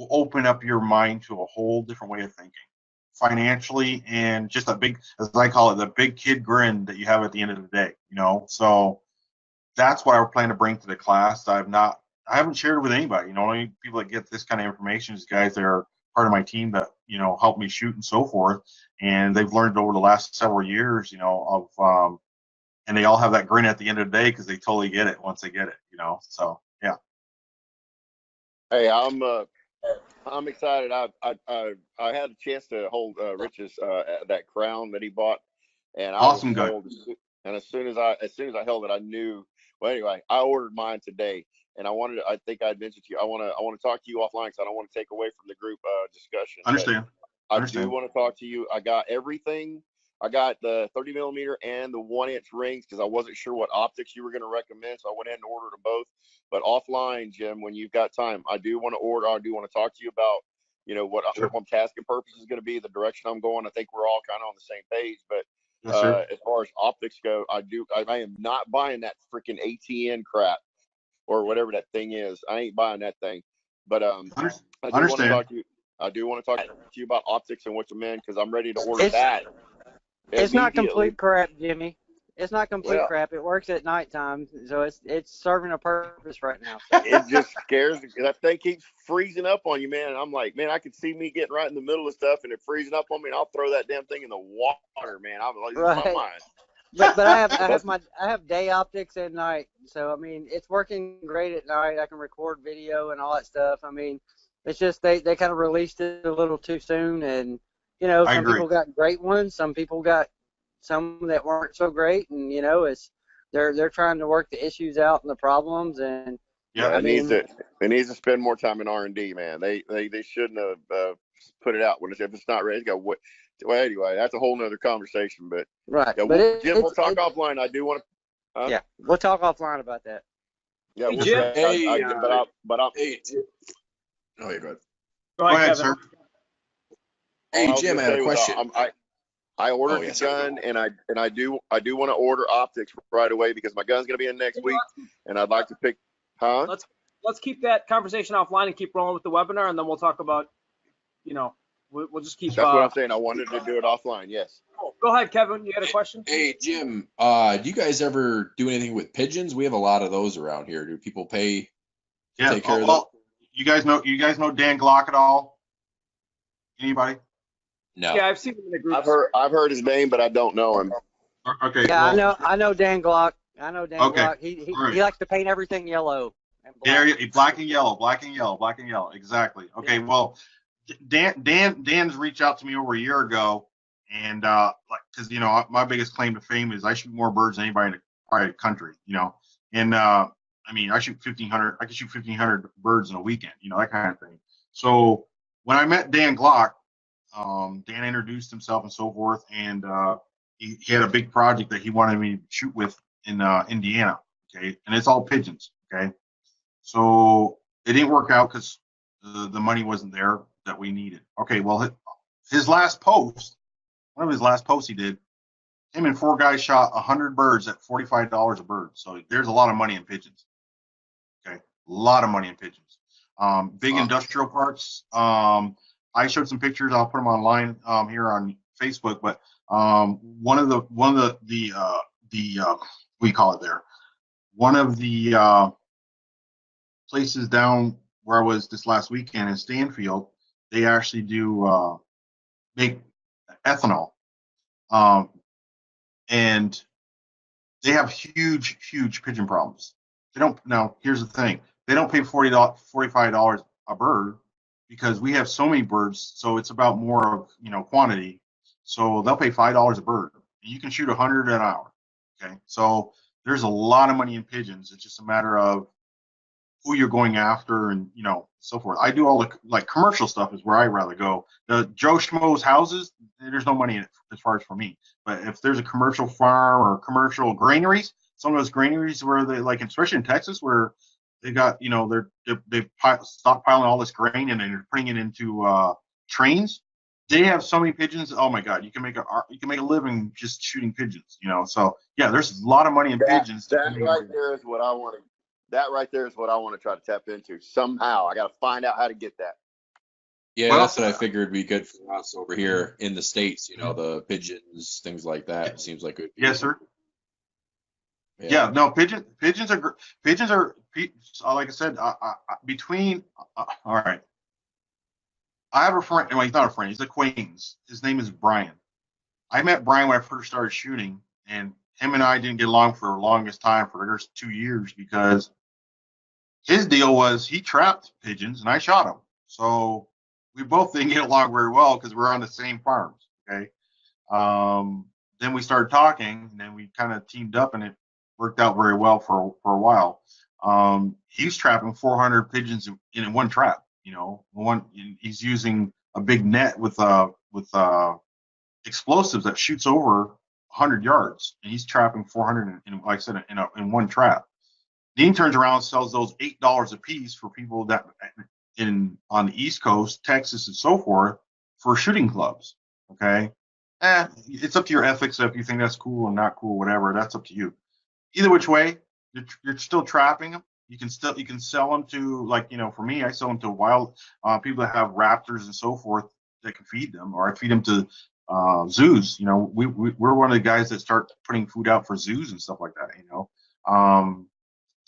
open up your mind to a whole different way of thinking, financially, and just a big, as I call it, the big kid grin that you have at the end of the day. So that's what I plan to bring to the class. I haven't shared it with anybody. Only people that get this kind of information is guys that are part of my team that help me shoot and so forth, and they've learned over the last several years, and they all have that grin at the end of the day because they totally get it once they get it. So yeah. Hey, I'm excited. I had a chance to hold Rich's that crown that he bought, and awesome guy. And as soon as I held it, I knew. Well, anyway, I ordered mine today, and I think I mentioned to you, I want to talk to you offline because I don't want to take away from the group discussion. Understand. I do want to talk to you. I got everything. I got the 30 millimeter and the 1-inch rings because I wasn't sure what optics you were going to recommend, so I went ahead and ordered them both. But offline, Jim, when you've got time, I do want to order. I do want to talk to you about, what my tasking purpose is going to be, the direction I'm going. I think we're all kind of on the same page. But as far as optics go, I am not buying that freaking ATN crap or whatever that thing is. I ain't buying that thing. But I do want to talk to you about optics and what you meant, because I'm ready to order that. It's not complete crap, Jimmy. It's not complete crap. It works at nighttime, so it's serving a purpose right now. It just scares. That thing keeps freezing up on you, man. And I'm like, man, I could see me getting right in the middle of stuff and it freezing up on me, and I'll throw that damn thing in the water, man. I'm like, my mind. But I have day optics at night, so I mean it's working great at night. I can record video and all that stuff. I mean, it's just they kind of released it a little too soon, and some people got great ones, some people got some that weren't so great, and they're trying to work the issues out and the problems, and it needs to spend more time in R&D, man. They shouldn't have put it out if it's not ready. Well, anyway, that's a whole nother conversation. But Right. yeah, But Jim, we'll talk offline. I do want to. yeah, we'll talk offline about that. Yeah, Hey, we'll Jim. chat. Hey, But I'm. hey, oh, yeah, go ahead. Go ahead, Kevin. sir. Hey, all was Jim, gonna I had say a was, question. I ordered Oh, yeah, the sorry. gun, and I do want to order optics right away because my gun's gonna be in next week, and I'd like to pick. Huh? Let's keep that conversation offline and keep rolling with the webinar, and then we'll talk about, we'll just keep. That's what I'm saying. I wanted to do it offline. Yes. Go ahead, Kevin. You had a question? Hey, Jim, do you guys ever do anything with pigeons? We have a lot of those around here. Do people pay to Yeah. take care of Well, you guys know Dan Glock at all? Anybody? No. Yeah, I've seen him in the group. I've heard his name, but I don't know him. Okay. Yeah, well, I know Dan Glock. I know Dan Okay. Glock. He All right. he likes to paint everything yellow and There, black. black and yellow. Exactly. Okay. Well, Dan's reached out to me over a year ago, and because my biggest claim to fame is I shoot more birds than anybody in the probably country. And I mean I shoot 1,500. I can shoot 1,500 birds in a weekend. That kind of thing. So when I met Dan Glock, Dan introduced himself and so forth, and he had a big project that he wanted me to shoot with in Indiana. Okay, and it's all pigeons. Okay. So it didn't work out because the money wasn't there that we needed. Okay, well, his last post, one of his last posts he did, him and 4 guys shot 100 birds at $45 a bird. So there's a lot of money in pigeons. Okay, a lot of money in pigeons. Big industrial parks. I showed some pictures. I'll put them online here on Facebook. But one of the what do you call it there? One of the places down where I was this last weekend in Stanfield, they actually do make ethanol, and they have huge pigeon problems. They don't. Now here's the thing: they don't pay $45 a bird because we have so many birds. So it's about more of quantity. So they'll pay $5 a bird, and you can shoot 100 an hour. Okay, so there's a lot of money in pigeons. It's just a matter of who you're going after and so forth. I do all the commercial stuff is where I rather go. The Joe Schmo's houses, there's no money in it as far as for me. But if there's a commercial farm or commercial granaries, some of those granaries where they especially in Texas where they got they've stockpiling all this grain and they're putting it into trains. They have so many pigeons. Oh my God, you can make a living just shooting pigeons. So yeah, there's a lot of money in pigeons. That right there is what I want to. That right there is what I want to try to tap into somehow. I got to find out how to get that. Yeah, Well, that's what I figured would be good for us over here in the States. The pigeons, things like that. Seems like it. Yes, sir. Yeah, no, pigeons are like I said. Between all right, I have a friend. Well, he's not a friend. He's an acquaintance. His name is Brian. I met Brian when I first started shooting, and him and I didn't get along for the longest time, for there's 2 years, because his deal was he trapped pigeons and I shot them. So we both didn't get along very well because we're on the same farms. Okay. Then we started talking, and then we kind of teamed up, and it worked out very well for a while. He's trapping 400 pigeons in one trap. He's using a big net with explosives that shoots over 100 yards, and he's trapping 400 like I said, in one trap. Dean turns around and sells those $8 a piece for people that on the East Coast, Texas, and so forth, for shooting clubs. Okay, it's up to your ethics if you think that's cool or not cool, whatever. That's up to you. Either which way, you're still trapping them. You can sell them to, for me, I sell them to wild people that have raptors and so forth that can feed them, or I feed them to zoos. We're one of the guys that start putting food out for zoos and stuff like that.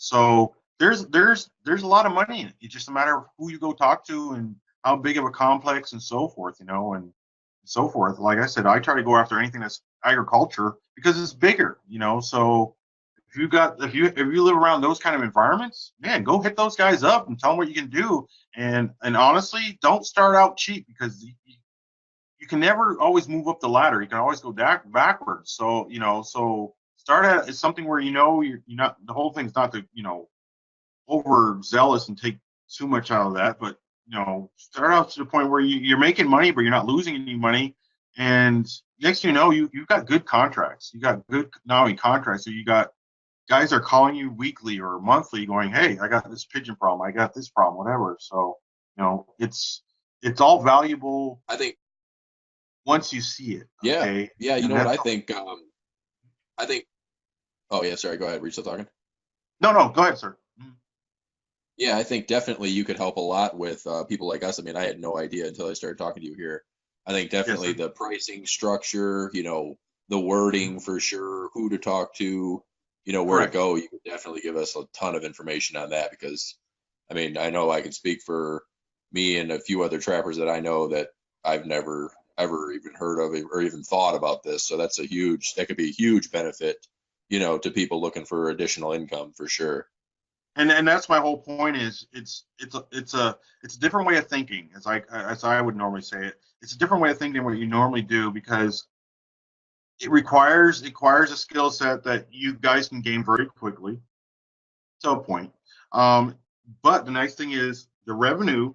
So there's a lot of money in it. It's just a matter of who you go talk to and how big of a complex and so forth, and so forth. Like I said, I try to go after anything that's agriculture because it's bigger, so if you live around those kind of environments, man, go hit those guys up and tell them what you can do. And honestly, don't start out cheap, because you can never always move up the ladder. You can always go backwards. So start at something where you're not, the whole thing's not to overzealous and take too much out of that, but start out to the point where you're making money but you're not losing any money, And next thing you know, you've got good contracts. You got good not only contracts, so you got guys are calling you weekly or monthly going, hey, I got this pigeon problem, I got this problem, whatever. So, it's all valuable I think, once you see it. yeah, Okay. yeah. You And know what I that's think? I think. Oh yeah, sorry. Go ahead. Were you still talking? no, go ahead, sir. Yeah, I think definitely you could help a lot with people like us. I mean, I had no idea until I started talking to you here. I think Yes, definitely sir. the pricing structure, the wording for sure, who to talk to, where to Correct. go. You could definitely give us a ton of information on that because, I mean, I know I can speak for me and a few other trappers that I know that I've never ever even heard of or even thought about this. So that could be a huge benefit, to people looking for additional income for sure. And that's my whole point is it's a different way of thinking, as I would normally say it. It's a different way of thinking than what you normally do, because it requires a skill set that you guys can gain very quickly to a point. Um, but the nice thing is the revenue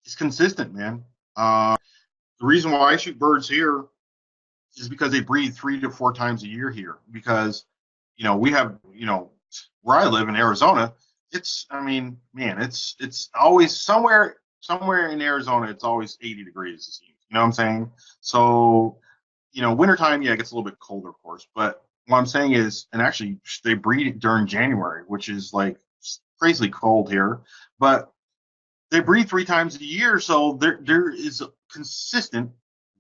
is consistent, man. The reason why I shoot birds here is because they breed 3 to 4 times a year here. Because we have where I live in Arizona, I mean, man, it's always somewhere in Arizona, it's always 80 degrees, it seems. You know what I'm saying? So, wintertime, yeah, it gets a little bit colder, of course. But what I'm saying is, and actually, they breed it during January, which is like crazily cold here. But they breed 3 times a year, so there is a consistent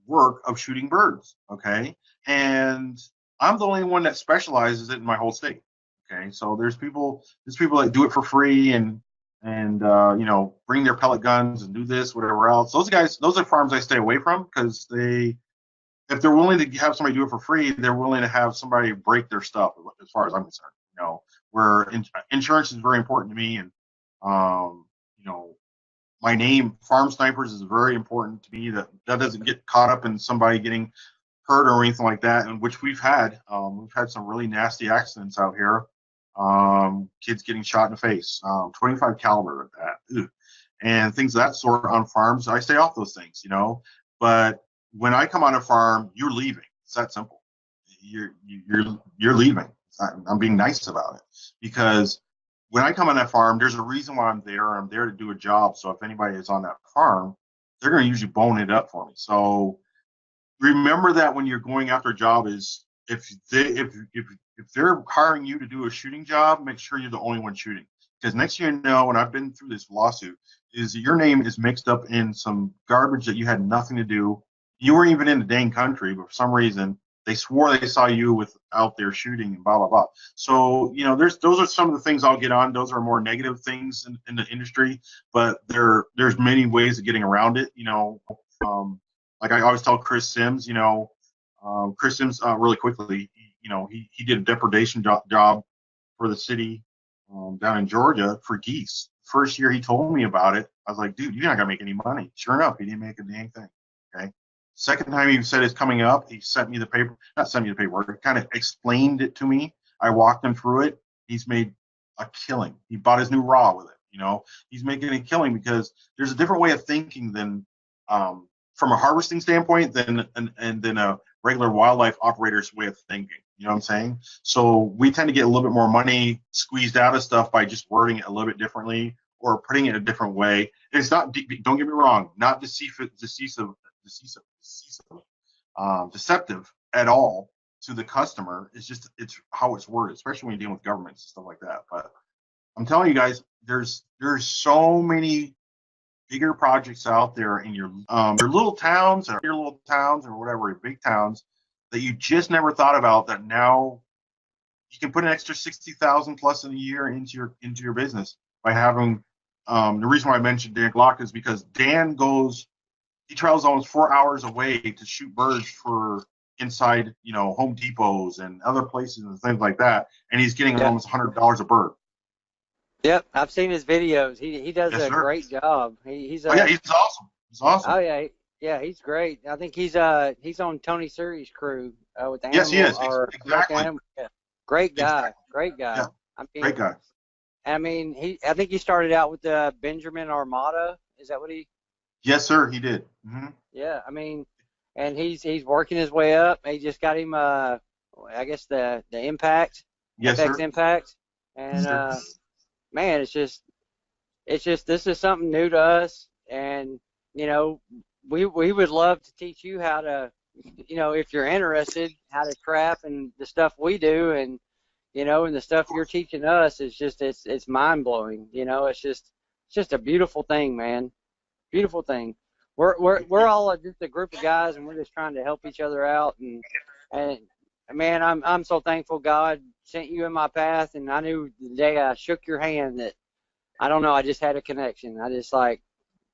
work of shooting birds. Okay, and I'm the only one that specializes it in my whole state. Okay, so there's people that do it for free and bring their pellet guns and do this, whatever else. Those are farms I stay away from, because if they're willing to have somebody do it for free, they're willing to have somebody break their stuff, as far as I'm concerned. Where insurance is very important to me, and um, you know, my name, Farm Snipers, is very important to me. That doesn't get caught up in somebody getting hurt or anything like that, and which we've had. We've had some really nasty accidents out here. Kids getting shot in the face, 25 caliber at that. Ugh. And things of that sort on farms. I stay off those things. But when I come on a farm, you're leaving. It's that simple. You're leaving. I'm being nice about it, because when I come on that farm, there's a reason why I'm there. I'm there to do a job. So if anybody is on that farm, they're going to usually bone it up for me. So remember that when you're going after a job, is if they're hiring you to do a shooting job, make sure you're the only one shooting. Because next thing you know, and I've been through this lawsuit, is your name is mixed up in some garbage that you had nothing to do. You weren't even in the dang country, but for some reason they swore they saw you with out there shooting and blah blah blah. So those are some of the things I'll get on. Those are more negative things in the industry, but there's many ways of getting around it. Like I always tell Chris Sims, Chris Sims, really quickly, he did a depredation job for the city down in Georgia for geese. First year he told me about it, I was like, dude, you're not gonna make any money. Sure enough, he didn't make a dang thing. Okay. Second time he said it's coming up, he sent me the paper, not sent me the paperwork, he kind of explained it to me. I walked him through it. He's made a killing. He bought his new raw with it. He's making a killing because there's a different way of thinking than from a harvesting standpoint than a regular wildlife operator's way of thinking. You know what I'm saying? So we tend to get a little bit more money squeezed out of stuff by just wording it a little bit differently or putting it a different way. And it's not, don't get me wrong, not deceptive at all to the customer. It's how it's worded, especially when you're dealing with governments and stuff like that. But I'm telling you guys, there's so many bigger projects out there in your little towns or whatever, your big towns, that you just never thought about, that now you can put an extra 60,000 plus in a year into your business by having. The reason why I mentioned Dan Glock is because Dan he travels almost 4 hours away to shoot birds for inside Home Depots and other places and things like that, and he's getting almost $100 a bird. Yep, I've seen his videos. He does Yes, a sir. great job. He's he's awesome. He's awesome. Oh yeah, he's great. I think he's on Tony Suri's crew with the Yes, he is. Exactly. Yeah. Great guy. Exactly. Great guy. Yeah. Great guy. I mean, I think he started out with the Benjamin Armada. Is that what he? Yes, sir. He did. Mm-hmm. Yeah. I mean, and he's working his way up. He just got him, I guess the impact, Yes, FX sir. Impact, and man, it's just this is something new to us, and you know, we would love to teach you how to, you know, if you're interested, how to trap and the stuff we do, and you know, and the stuff you're teaching us is just it's mind blowing. You know, it's just a beautiful thing, man. Beautiful thing. We're all just a group of guys, and we're just trying to help each other out, and man, I'm so thankful God sent you in my path, and I knew the day I shook your hand that I don't know, I just had a connection. I just like,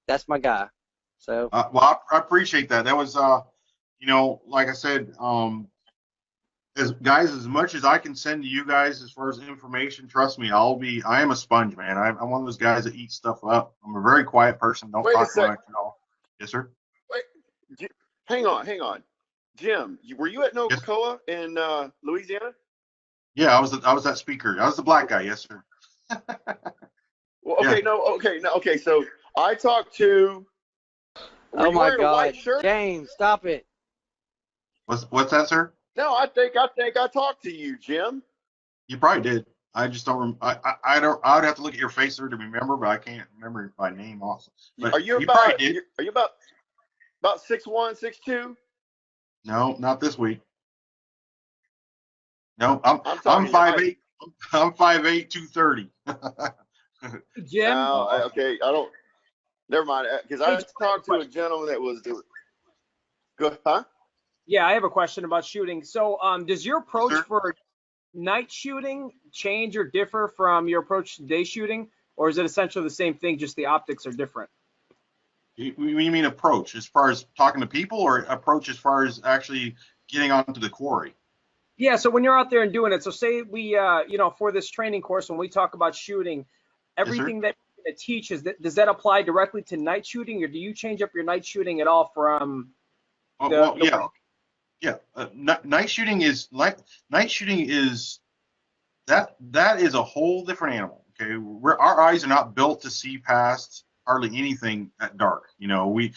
that's my guy. So Well, I appreciate that. That was, you know, like I said, as much as I can send to you guys as far as information, trust me, I am a sponge, man. I'm one of those guys that eats stuff up. I'm a very quiet person. Don't Wait a talk sec. much at all. Yes, sir. Wait, hang on. Jim, were you at Yes. Nocoa in Louisiana? Yeah, I was that speaker. I was the black guy. Yes, sir. Well, Yeah. okay. So I talked to. Were oh you my wearing a God, white shirt? James, stop it. What's that, sir? No, I think I talked to you, Jim. You probably did. I just don't. I don't. I would have to look at your face there to remember, but I can't remember by name also. But Are you you probably about? did. Are you about 6'1", 6'2"? No, not this week. No, I'm talking to 5'8". I'm 5'8", 230. Jim, Okay, I don't. Never mind, because I talked to a gentleman that was. Good, huh? yeah, I have a question about shooting. So, does your approach Sir? for night shooting change or differ from your approach to day shooting, or is it essentially the same thing, just the optics are different? You mean approach as far as talking to people, or approach as far as actually getting onto the quarry? Yeah, so when you're out there and doing it, so say we, you know, for this training course, when we talk about shooting, everything that it teaches, does that apply directly to night shooting, or do you change up your night shooting at all from Yeah. Night shooting is that is a whole different animal. Okay, our eyes are not built to see past hardly anything at dark. You know, we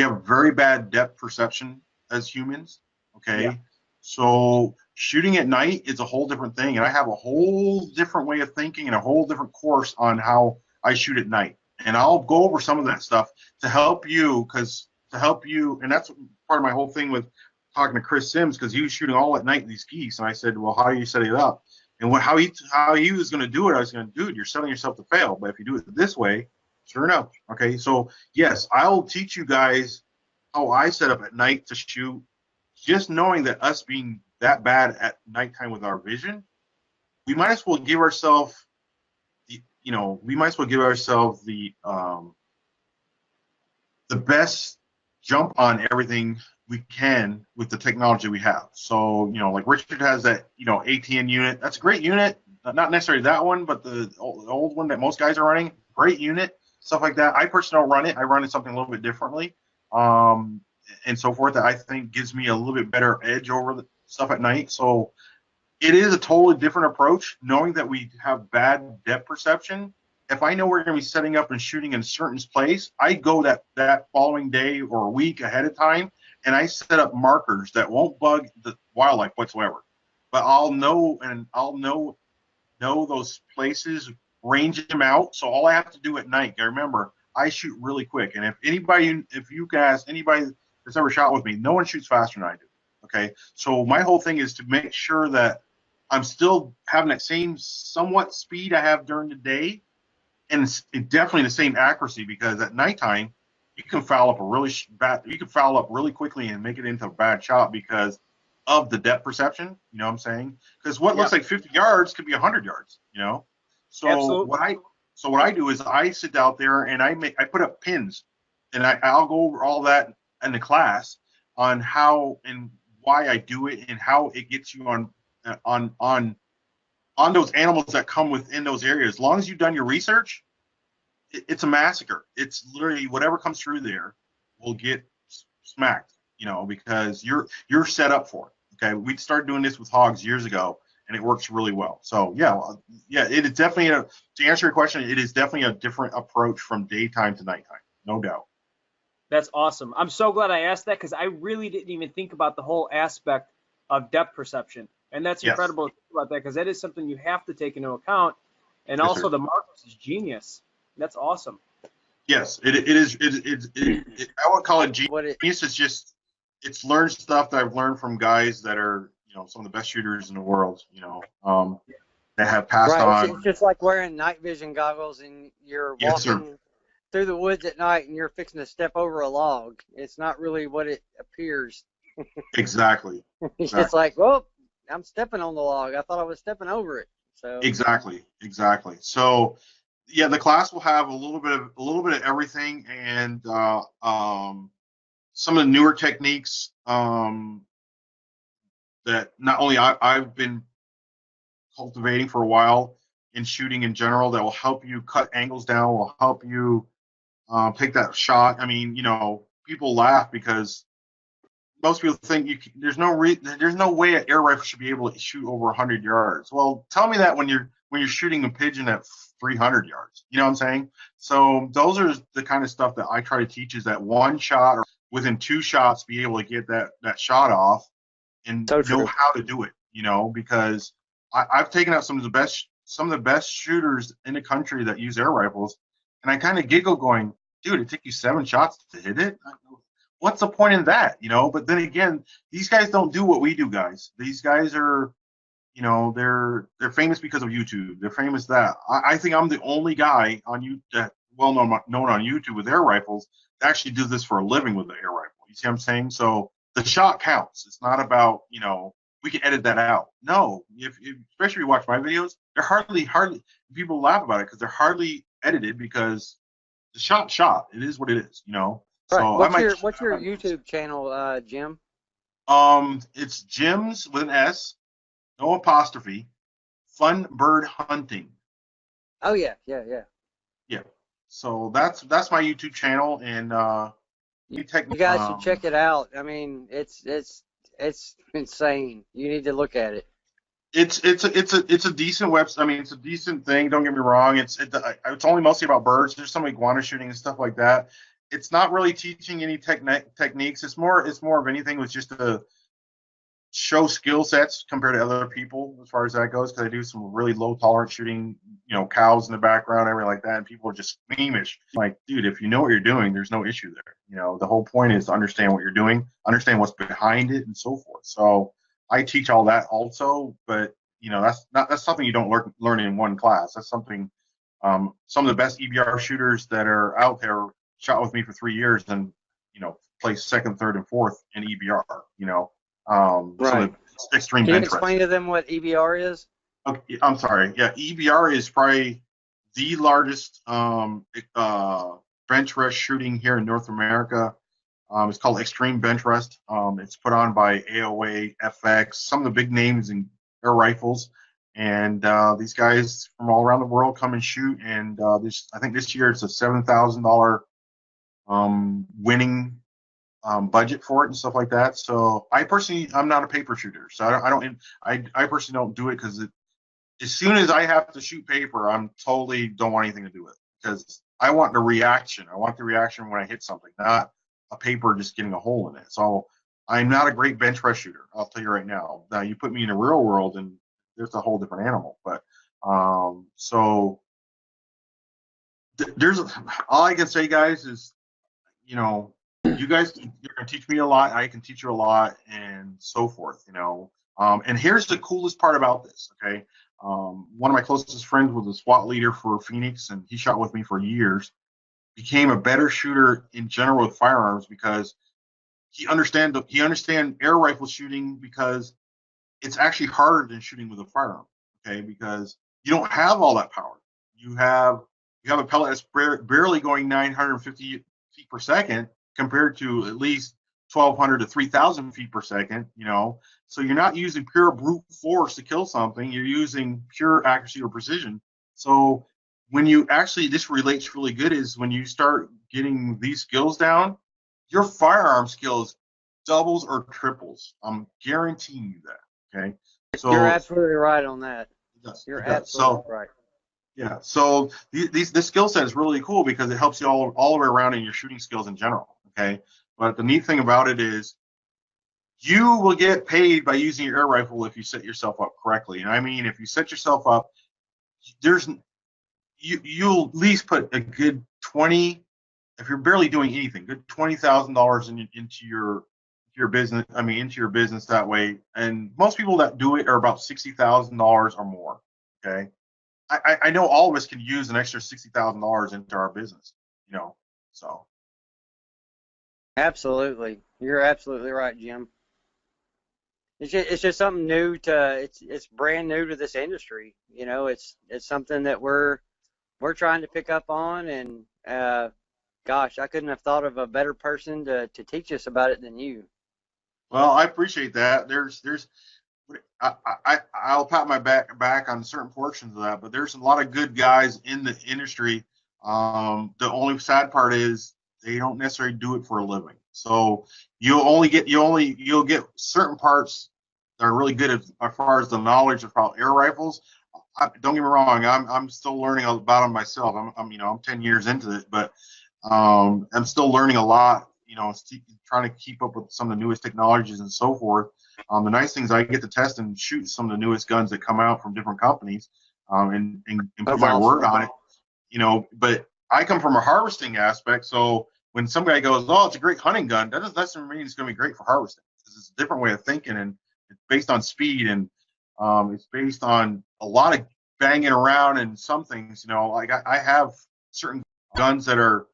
have very bad depth perception as humans. Okay, Yeah. so shooting at night is a whole different thing, and I have a whole different way of thinking and a whole different course on how I shoot at night. And I'll go over some of that stuff to help you, and that's part of my whole thing with talking to Chris Sims, because he was shooting all at night these geese, and I said, well, how do you set it up? And how he was going to do it, I was going to do it. You're setting yourself to fail, but if you do it this way, sure enough. Okay, so yes, I'll teach you guys how I set up at night to shoot. Just knowing that us being that bad at nighttime with our vision, we might as well give ourselves the best jump on everything we can with the technology we have. So, you know, like Richard has that, you know, ATN unit. That's a great unit. Not necessarily that one, but the old one that most guys are running. Great unit, stuff like that. I personally don't run it. I run it something a little bit differently, and so forth. That I think gives me a little bit better edge over the stuff at night. So it is a totally different approach, knowing that we have bad depth perception. If I know we're going to be setting up and shooting in a certain place, I go that following day or a week ahead of time, and I set up markers that won't bug the wildlife whatsoever. But I'll know those places, range them out. So all I have to do at night, remember, I shoot really quick. And if you guys, anybody that's ever shot with me, no one shoots faster than I do. Okay, so my whole thing is to make sure that I'm still having that same somewhat speed I have during the day, and it's definitely the same accuracy, because at nighttime you can foul up really quickly and make it into a bad shot because of the depth perception. You know what I'm saying? Because what looks like 50 yards could be 100 yards. You know, so Absolutely. what I do is I sit out there and I put up pins, and I'll go over all that in the class on how and why I do it and how it gets you on those animals that come within those areas. As long as you've done your research, it's a massacre. It's literally whatever comes through there will get smacked, you know, because you're set up for it. Okay, we started doing this with hogs years ago, and it works really well. So yeah, it is definitely to answer your question, it is definitely a different approach from daytime to nighttime, no doubt. That's awesome. I'm so glad I asked that because I really didn't even think about the whole aspect of depth perception. And that's Yes. incredible to think about that because that is something you have to take into account. And Yes, also sir. the Marcus is genius. That's awesome. Yes, it is. I would call it genius. It's just it's learned stuff that I've learned from guys that are some of the best shooters in the world. That have passed on. It's just like wearing night vision goggles and you're Yes, sir. walking through the woods at night and you're fixing to step over a log. It's not really what it appears. Exactly. It's just like, well, I'm stepping on the log. I thought I was stepping over it. So Exactly. So, yeah, the class will have a little bit of everything, and some of the newer techniques that not only I've been cultivating for a while in shooting in general that will help you cut angles down, will help you take that shot. I mean, people laugh because most people think there's no way an air rifle should be able to shoot over 100 yards. Well, tell me that when you're shooting a pigeon at 300 yards. You know what I'm saying? So those are the kind of stuff that I try to teach, is that one shot or within two shots be able to get that shot off and know how to do it. Because I've taken out some of the best shooters in the country that use air rifles, and I kind of giggle going, dude, it took you 7 shots to hit it. What's the point in that? But then again, these guys don't do what we do, guys. These guys are, they're famous because of YouTube. They're famous that I think I'm the only guy on you that known on YouTube with air rifles that actually do this for a living with the air rifle. You see what I'm saying? So the shot counts. It's not about, we can edit that out. No, especially if you watch my videos, they're hardly people laugh about it because they're hardly edited because the shot. It is what it is, Right. So what's your YouTube channel, Jim? It's Jim's with an S, no apostrophe, Fun Bird Hunting. Oh yeah. Yeah. So that's my YouTube channel, and you guys should check it out. I mean, it's insane. You need to look at it. It's a decent website. I mean, it's a decent thing. Don't get me wrong. It's only mostly about birds. There's some iguana shooting and stuff like that. It's not really teaching any techniques. It's more of anything with just to show skill sets compared to other people as far as that goes. Because I do some really low tolerance shooting, cows in the background, everything like that, and people are just squeamish. Like, dude, if you know what you're doing, there's no issue there. The whole point is to understand what you're doing, understand what's behind it, and so forth. So I teach all that also, but that's something you don't learn in one class. That's something some of the best EBR shooters that are out there shot with me for 3 years and placed second, third, and fourth in EBR. Right. Extreme Can you bench explain to them what EBR is? Okay, I'm sorry. Yeah, EBR is probably the largest bench rest shooting here in North America. It's called Extreme Bench Rest. It's put on by AOA, FX, some of the big names in air rifles, and these guys from all around the world come and shoot. And I think this year it's a $7,000 winning budget for it and stuff like that. So I'm not a paper shooter, so I personally don't do it because as soon as I have to shoot paper, I'm totally don't want anything to do with it because I want the reaction. I want the reaction when I hit something, not a paper just getting a hole in it. So I'm not a great bench press shooter. I'll tell you right now. Now you put me in the real world and there's a whole different animal. But so there's all I can say, guys, is you guys, you're gonna teach me a lot. I can teach you a lot, and so forth. And here's the coolest part about this. Okay, one of my closest friends was a SWAT leader for Phoenix, and he shot with me for years. Became a better shooter in general with firearms because he understand air rifle shooting because it's actually harder than shooting with a firearm. Okay, because you don't have all that power. You have a pellet that's barely going 950 feet per second compared to at least 1,200 to 3,000 feet per second. So you're not using pure brute force to kill something. You're using pure accuracy or precision. So when you actually, this relates really good, is when you start getting these skills down, your firearm skills doubles or triples. I'm guaranteeing you that. Okay. So you're absolutely right on that. Yes, You're absolutely right. Yeah. So this skill set is really cool because it helps you all the way around in your shooting skills in general. Okay. But the neat thing about it is you will get paid by using your air rifle if you set yourself up correctly. And I mean, if you set yourself up, you'll at least put a good 20, if you're barely doing anything, good $20,000 into your business. I mean, into your business that way. And most people that do it are about $60,000 or more. Okay. I know all of us can use an extra $60,000 into our business, so. Absolutely. You're absolutely right, Jim. It's just something new it's brand new to this industry. It's something that we're trying to pick up on, and gosh, I couldn't have thought of a better person to teach us about it than you. Well, I appreciate that. I'll pat my back on certain portions of that, but there's a lot of good guys in the industry. The only sad part is they don't necessarily do it for a living. So you'll get certain parts that are really good as far as the knowledge about air rifles. Don't get me wrong, I'm still learning about them myself. I'm 10 years into it, but I'm still learning a lot. Trying to keep up with some of the newest technologies and so forth. The nice thing is I get to test and shoot some of the newest guns that come out from different companies, and put my word on it. But I come from a harvesting aspect, so when some guy goes, "Oh, it's a great hunting gun," that doesn't mean it's going to be great for harvesting. It's a different way of thinking, and it's based on speed, and it's based on a lot of banging around and some things. Like I have certain guns that are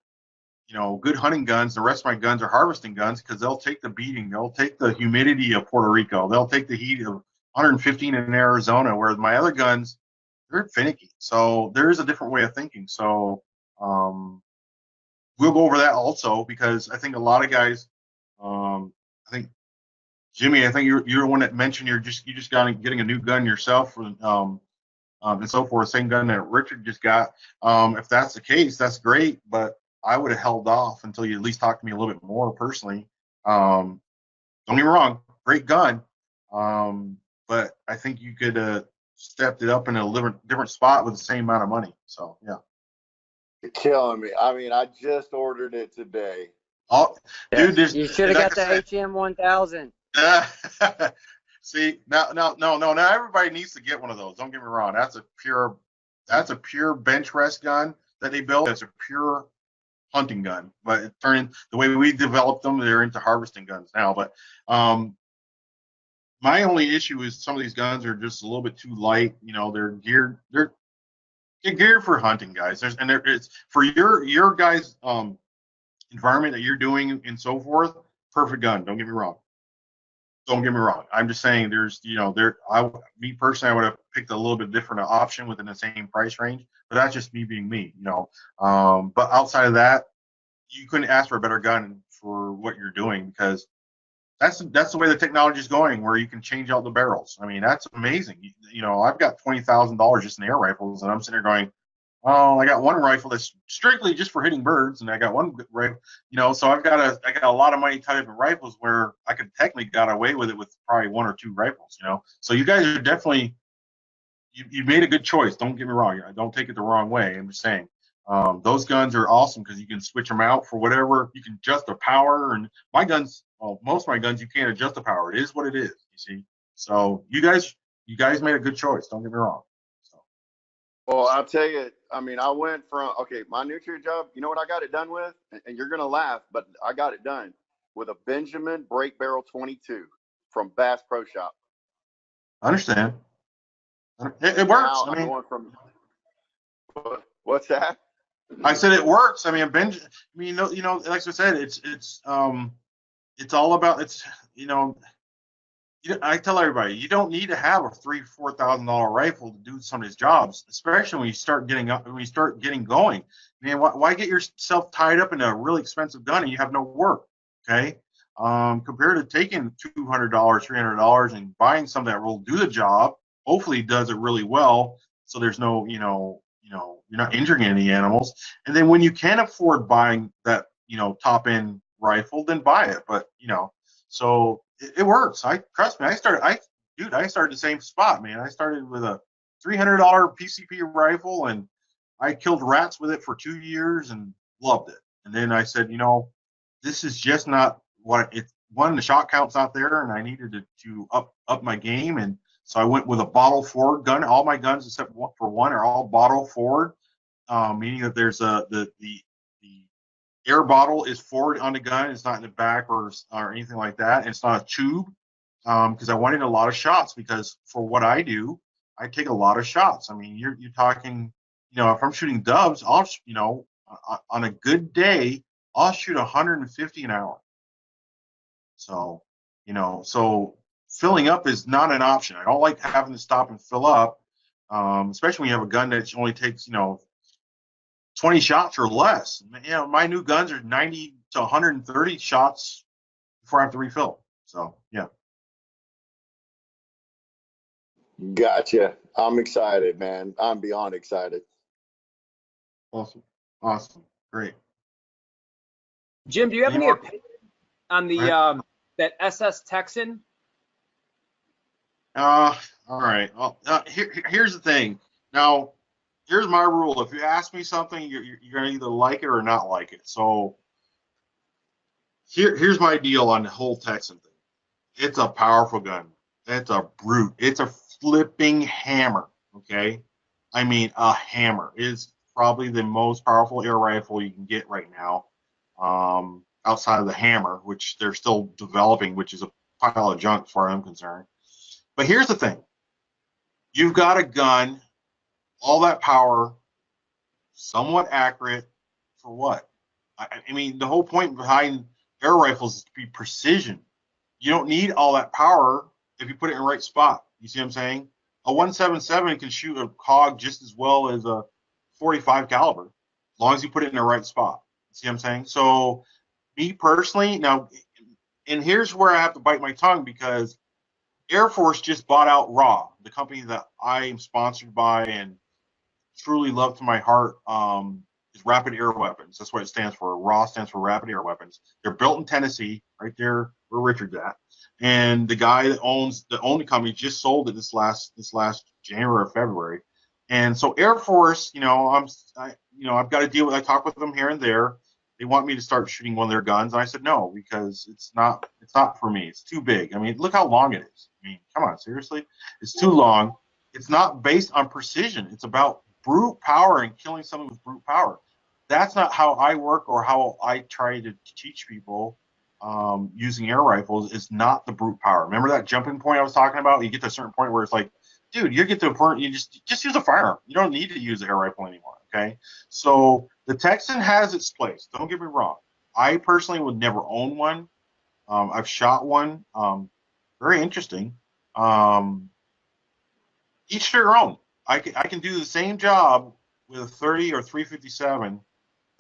good hunting guns. The rest of my guns are harvesting guns because they'll take the beating. They'll take the humidity of Puerto Rico. They'll take the heat of 115 in Arizona, whereas my other guns, they're finicky. So there is a different way of thinking. So we'll go over that also because I think a lot of guys, I think, Jimmy, I think you're the one that mentioned you just getting a new gun yourself, and so forth. Same gun that Richard just got. If that's the case, that's great, but I would have held off until you at least talked to me a little bit more personally. Don't get me wrong, great gun, but I think you could stepped it up in a different spot with the same amount of money. So yeah. You're killing me. I mean, I just ordered it today. Oh, dude, you should have got the HM 1000. See, now everybody needs to get one of those. Don't get me wrong. That's a pure bench rest gun that they built. That's a pure hunting gun, but it turned the way we developed them, they're into harvesting guns now. But my only issue is some of these guns are just a little bit too light. They're geared for hunting, guys. It's for your guys' environment that you're doing and so forth. Perfect gun. Don't get me wrong. I'm just saying me personally, I would have picked a little bit different option within the same price range, but that's just me being me, but outside of that, you couldn't ask for a better gun for what you're doing because that's the way the technology is going, where you can change out the barrels. I mean, that's amazing. I've got $20,000 just in air rifles, and I'm sitting there going, oh, I got one rifle that's strictly just for hitting birds, and I got one rifle, so I got a lot of money tied up in rifles where I could technically got away with it with probably one or two rifles, So you guys are definitely, you made a good choice. Don't get me wrong. Don't take it the wrong way. I'm just saying, those guns are awesome because you can switch them out for whatever. You can adjust the power, and my guns, most of my guns, you can't adjust the power. It is what it is, you see. So you guys made a good choice. Don't get me wrong. Well, I'll tell you, I mean, I went from, my nuclear job, you know what I got it done with? And you're going to laugh, but I got it done with a Benjamin Break Barrel 22 from Bass Pro Shop. I understand. It works. I mean, what's that? I said it works. I mean, like I said, it's all about, I tell everybody, you don't need to have a $3,000-$4,000 rifle to do some of these jobs, especially when you start getting going. Man, why get yourself tied up in a really expensive gun and you have no work? Okay, compared to taking $200, $300 and buying something that will do the job, hopefully does it really well, so there's no, you're not injuring any animals. And then when you can afford buying that, top end rifle, then buy it. But so it works. Trust me. I started the same spot, man. I started with a $300 PCP rifle, and I killed rats with it for 2 years and loved it. And then I said, this is just not what it's. One, the shot count's not there, and I needed to up my game. And so I went with a bottle forward gun. All my guns, except for one, are all bottle forward, meaning that there's the air bottle is forward on the gun. It's not in the back or anything like that. And it's not a tube, because I wanted a lot of shots, because for what I do, I take a lot of shots. I mean, you're talking, if I'm shooting doves, I'll, on a good day, I'll shoot 150 an hour. So, so filling up is not an option. I don't like having to stop and fill up, especially when you have a gun that only takes, 20 shots or less. My new guns are 90 to 130 shots before I have to refill. So, yeah. Gotcha. I'm excited, man. I'm beyond excited. Awesome. Great. Jim, do you have any opinion on the that SS Texan? All right. Well, here's the thing. Now, here's my rule. If you ask me something, you're going to either like it or not like it. So here's my deal on the whole Texan thing. It's a powerful gun. It's a brute. It's a flipping hammer. Okay. I mean, a hammer. It's probably the most powerful air rifle you can get right now, outside of the hammer, which they're still developing, which is a pile of junk as far as I'm concerned. But here's the thing. You've got a gun, all that power, somewhat accurate, for what? I mean, the whole point behind air rifles is to be precision. You don't need all that power if you put it in the right spot. You see what I'm saying? A 177 can shoot a cog just as well as a 45 caliber, as long as you put it in the right spot. You see what I'm saying? So, me personally, now, and here's where I have to bite my tongue, because Air Force just bought out RAW, the company that I am sponsored by and truly love to my heart, is Rapid Air Weapons. That's what it stands for. RAW stands for Rapid Air Weapons. They're built in Tennessee, right there where Richard's at. And the guy that owns the company just sold it this last January or February. And so Air Force, I've got to deal with. I talk with them here and there. They want me to start shooting one of their guns, and I said no, because it's not for me. It's too big. I mean, look how long it is. I mean, come on, seriously, it's too long. It's not based on precision. It's about brute power and killing someone with brute power. That's not how I work or how I try to teach people. Using air rifles is not the brute power. Remember that jumping point I was talking about? You get to a certain point where it's like, dude, you get to a point you just use a firearm. You don't need to use an air rifle anymore. Okay, so the Texan has its place. Don't get me wrong. I personally would never own one. I've shot one. Very interesting. Each to their own. I can do the same job with a 30 or 357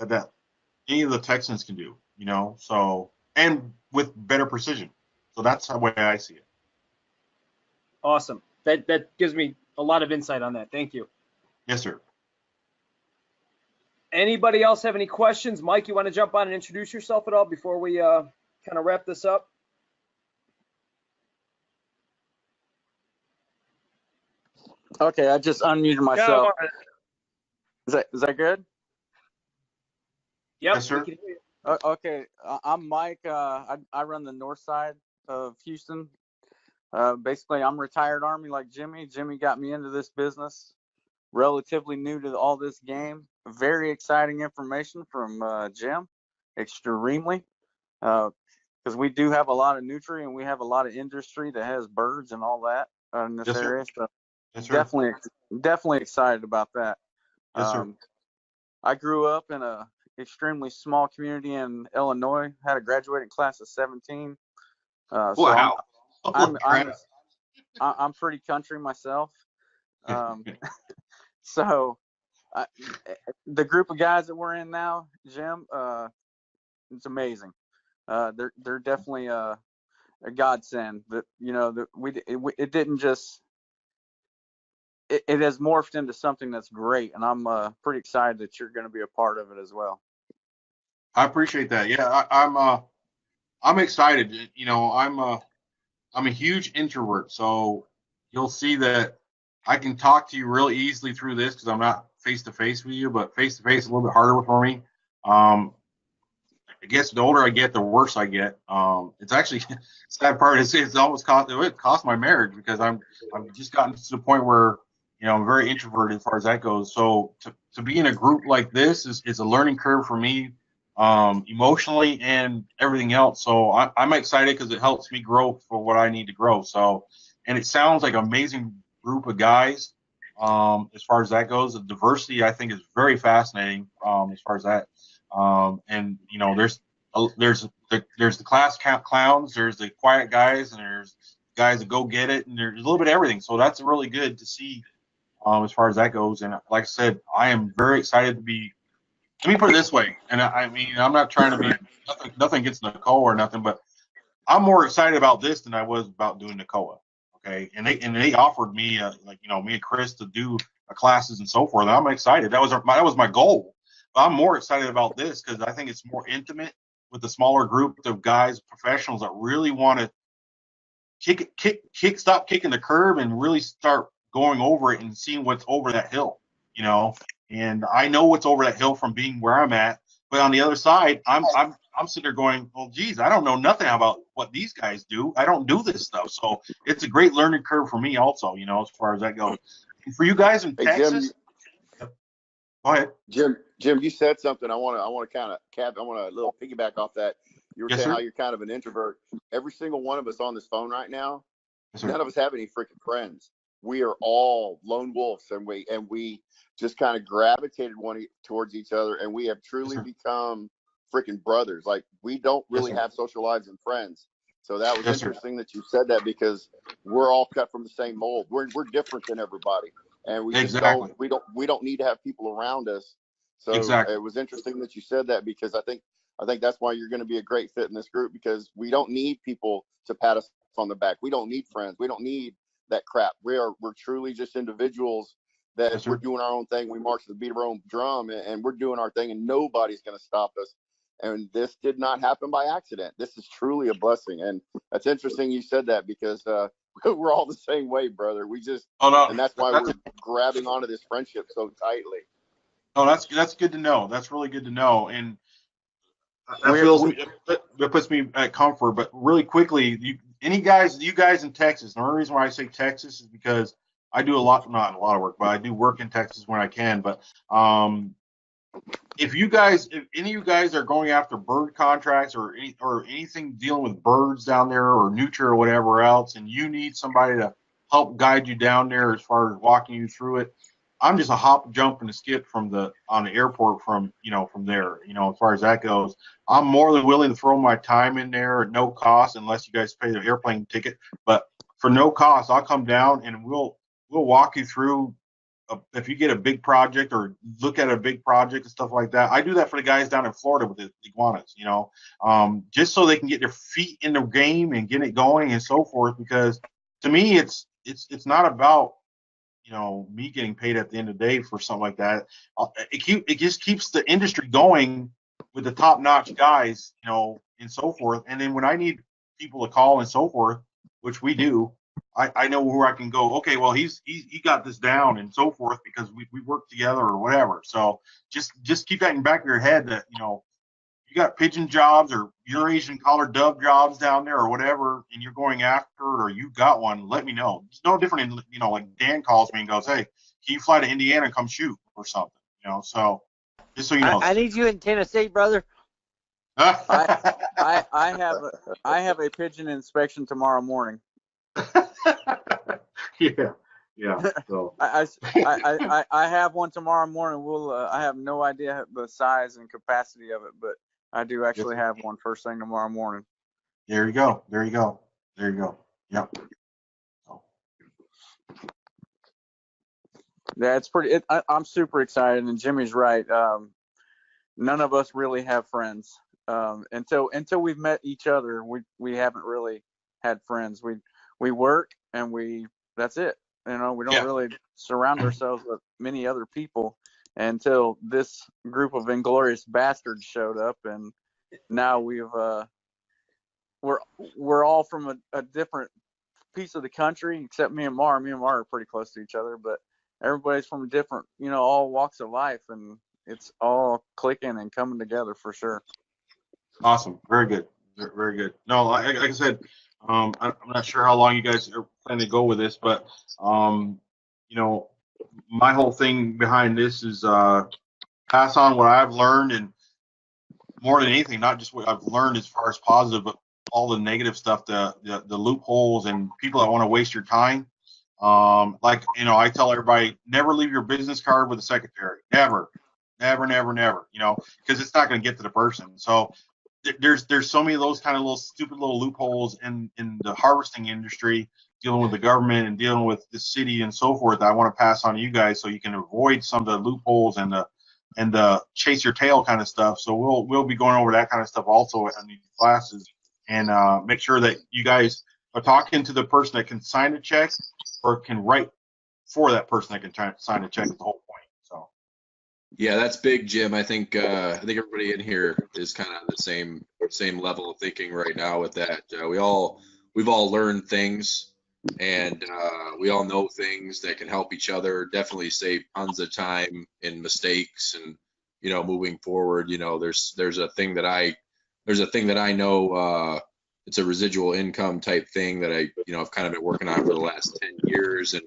that any of the Texans can do. So, and with better precision. So that's the way I see it. Awesome. That gives me a lot of insight on that. Thank you. Yes, sir. Anybody else have any questions? Mike, you want to jump on and introduce yourself at all before we kind of wrap this up? Okay, I just unmuted myself. Is that good? Yep. Yes, sir. Okay, I'm Mike. I run the north side of Houston. Basically, I'm retired Army like Jimmy. Jimmy got me into this business. Relatively new to all this game. Very exciting information from Jim. Extremely. Because we do have a lot of nutri and we have a lot of industry that has birds and all that in this area. So Yes, sir. definitely excited about that. Yes, sir. I grew up in a extremely small community in Illinois. Had a graduating class of 17. Wow. I'm pretty country myself. So the group of guys that we're in now, Jim, it's amazing. They're definitely a godsend. That it didn't just. It has morphed into something that's great, and I'm pretty excited that you're going to be a part of it as well. I appreciate that. Yeah, I'm excited. I'm a huge introvert, so you'll see that I can talk to you real easily through this because I'm not face to face with you, but face to face is a little bit harder for me. I guess the older I get, the worse I get. It's actually sad part is it's almost cost my marriage because I've just gotten to the point where I'm very introverted as far as that goes. So to be in a group like this is a learning curve for me, emotionally and everything else. So I'm excited because it helps me grow for what I need to grow. So, and it sounds like an amazing group of guys. As far as that goes, the diversity I think is very fascinating. As far as that. And there's the class clowns, there's the quiet guys, and there's guys that go get it, and there's a little bit of everything. So that's really good to see as far as that goes. And like I said, I am very excited to be. Let me put it this way, and I mean I'm not trying to be nothing against Nicole or nothing, but I'm more excited about this than I was about doing NACOA. Okay, and they offered me me and Chris to do classes and so forth. And I'm excited. That was my goal. But I'm more excited about this because I think it's more intimate with a smaller group of guys, professionals that really want to stop kicking the curb and really start going over it and seeing what's over that hill. And I know what's over that hill from being where I'm at. But on the other side, I'm sitting there going, well, geez, I don't know nothing about what these guys do. I don't do this stuff. So it's a great learning curve for me also, as far as that goes. And for you guys in Texas, Jim, go ahead. Jim, you said something. I want to kind of I want to little piggyback off that. You were Yes, saying sir. how you're kind of an introvert. Every single one of us on this phone right now, Yes, sir. none of us have any freaking friends. We are all lone wolves, and we just kind of gravitated towards each other, and we have truly become freaking brothers. Like we don't really have social lives and friends. So that was interesting that you said that because we're all cut from the same mold. We're different than everybody, and we just don't need to have people around us. So it was interesting that you said that because I think that's why you're going to be a great fit in this group because we don't need people to pat us on the back. We don't need friends. We don't need that crap. We're truly just individuals that we're doing our own thing. We march to the beat of our own drum and we're doing our thing and nobody's going to stop us. And this did not happen by accident. This is truly a blessing. And that's interesting you said that because we're all the same way, brother. We just, and that's why we're grabbing onto this friendship so tightly. Oh, that's good to know. That's really good to know. And that puts me at comfort. But really quickly, you guys in Texas, the only reason why I say Texas is because I do not a lot of work, but I do work in Texas when I can. But if any of you guys are going after bird contracts or anything dealing with birds down there or nutria or whatever else, and you need somebody to help guide you down there as far as walking you through it, I'm just a hop, jump, and a skip on the airport from there. As far as that goes, I'm more than willing to throw my time in there at no cost, unless you guys pay the airplane ticket. But for no cost, I'll come down and we'll walk you through. If you get a big project or look at a big project and stuff like that, I do that for the guys down in Florida with the iguanas. Just so they can get their feet in the game and get it going and so forth. Because to me, it's not about me getting paid at the end of the day for something like that. It just keeps the industry going with the top-notch guys, and so forth. And then when I need people to call and so forth, which we do, I know where I can go. Okay, well he got this down and so forth because we work together or whatever. So just keep that in the back of your head that you got pigeon jobs or Eurasian collared dove jobs down there or whatever, and you're going after it or you got one, let me know. It's no different in, like Dan calls me and goes, hey, can you fly to Indiana and come shoot or something? So just so you know. I need you in Tennessee, brother. I have a pigeon inspection tomorrow morning. Yeah. So I have one tomorrow morning. I have no idea the size and capacity of it, but I do actually have one first thing tomorrow morning. There you go. Yep. Yeah, it's pretty. I'm super excited, and Jimmy's right. None of us really have friends. Until we've met each other, we haven't really had friends. We work and that's it. We don't really surround ourselves with many other people until this group of inglorious bastards showed up, and now we're all from a different piece of the country, except me and Mar. Me and Mar are pretty close to each other, but everybody's from different, all walks of life, and it's all clicking and coming together for sure. Awesome. Very good. Very good. No, like I said, I'm not sure how long you guys are planning to go with this, but my whole thing behind this is pass on what I've learned, and more than anything, not just what I've learned as far as positive, but all the negative stuff, the loopholes and people that want to waste your time. I tell everybody, never leave your business card with a secretary. Never, because it's not going to get to the person. So there's so many of those kind of little stupid little loopholes in the harvesting industry, dealing with the government and dealing with the city and so forth, that I want to pass on to you guys so you can avoid some of the loopholes and the chase your tail kind of stuff. So we'll be going over that kind of stuff also in these classes, and make sure that you guys are talking to the person that can sign a check or can write for that person that can sign a check. Is the whole point. So Yeah, that's big, Jim. I think everybody in here is kind of the same level of thinking right now with that. We've all learned things, and we all know things that can help each other. Definitely save tons of time in mistakes, and moving forward. There's a thing that I know. It's a residual income type thing that I've kind of been working on for the last 10 years, and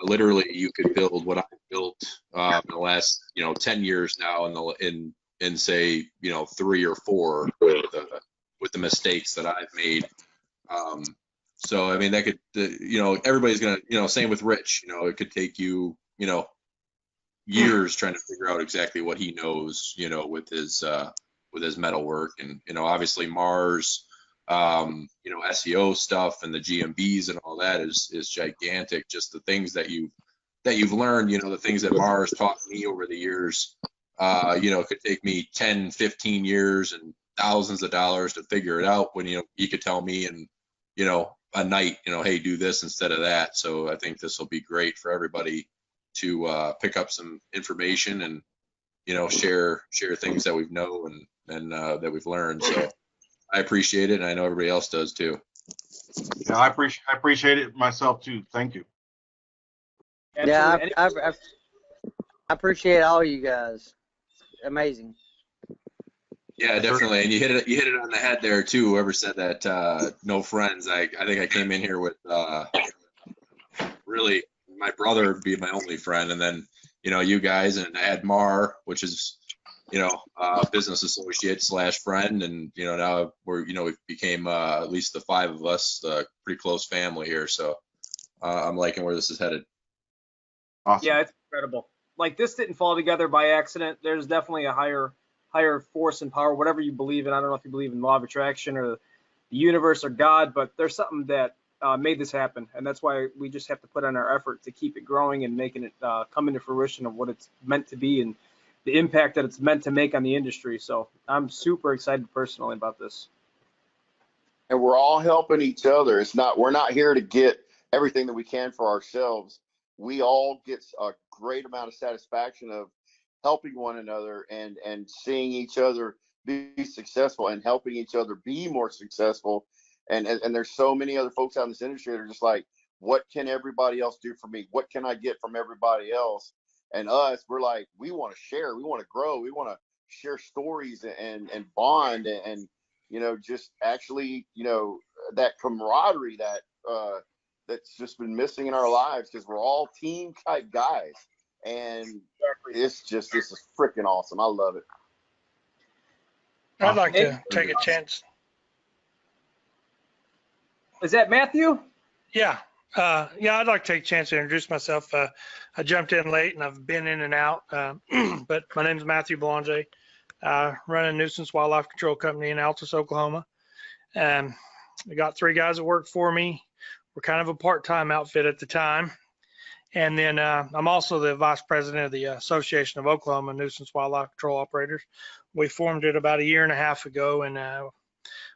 literally you could build what I've built in the last 10 years now in say 3 or 4 with the mistakes that I've made. So I mean, that could everybody's gonna same with Rich. It could take you years trying to figure out exactly what he knows with his metal work, and obviously Mars. SEO stuff and the GMBs and all that is gigantic. Just the things that you've learned, the things that Mars taught me over the years, it could take me 10, 15 years and thousands of dollars to figure it out when, he could tell me in, a night, hey, do this instead of that. So I think this will be great for everybody to pick up some information and, share things that we've known and that we've learned. So I appreciate it, and I know everybody else does too. Yeah, I appreciate it myself too. Thank you. Yeah, I appreciate all you guys. Amazing. Yeah, definitely, and you hit it on the head there too. Whoever said that, no friends. I think I came in here with really my brother would be my only friend, and then you guys, and I had Mar, which is business associate / friend, and now we became at least the 5 of us, pretty close family here. So I'm liking where this is headed. Awesome. Yeah, it's incredible. Like, this didn't fall together by accident. There's definitely a higher force and power, whatever you believe in. I don't know if you believe in law of attraction or the universe or God, but there's something that made this happen, and that's why we just have to put in our effort to keep it growing and making it come into fruition of what it's meant to be and the impact that it's meant to make on the industry. So I'm super excited personally about this. And we're all helping each other. We're not here to get everything that we can for ourselves. We all get a great amount of satisfaction of helping one another and seeing each other be successful and helping each other be more successful. And there's so many other folks out in this industry that are just like, what can everybody else do for me? What can I get from everybody else? And us, we're like, we want to share, we want to grow, we want to share stories and bond and just actually that camaraderie that's just been missing in our lives, because we're all team type guys, and this is freaking awesome. I love it. I'd like to take a chance. Is that Matthew? Yeah. I'd like to take a chance to introduce myself. I jumped in late and I've been in and out, but my name is Matthew Belanger. I run a nuisance wildlife control company in Altus, Oklahoma. I got 3 guys that work for me. We're kind of a part-time outfit at the time. And then I'm also the vice president of the Association of Oklahoma Nuisance Wildlife Control Operators. We formed it about 1.5 years ago, and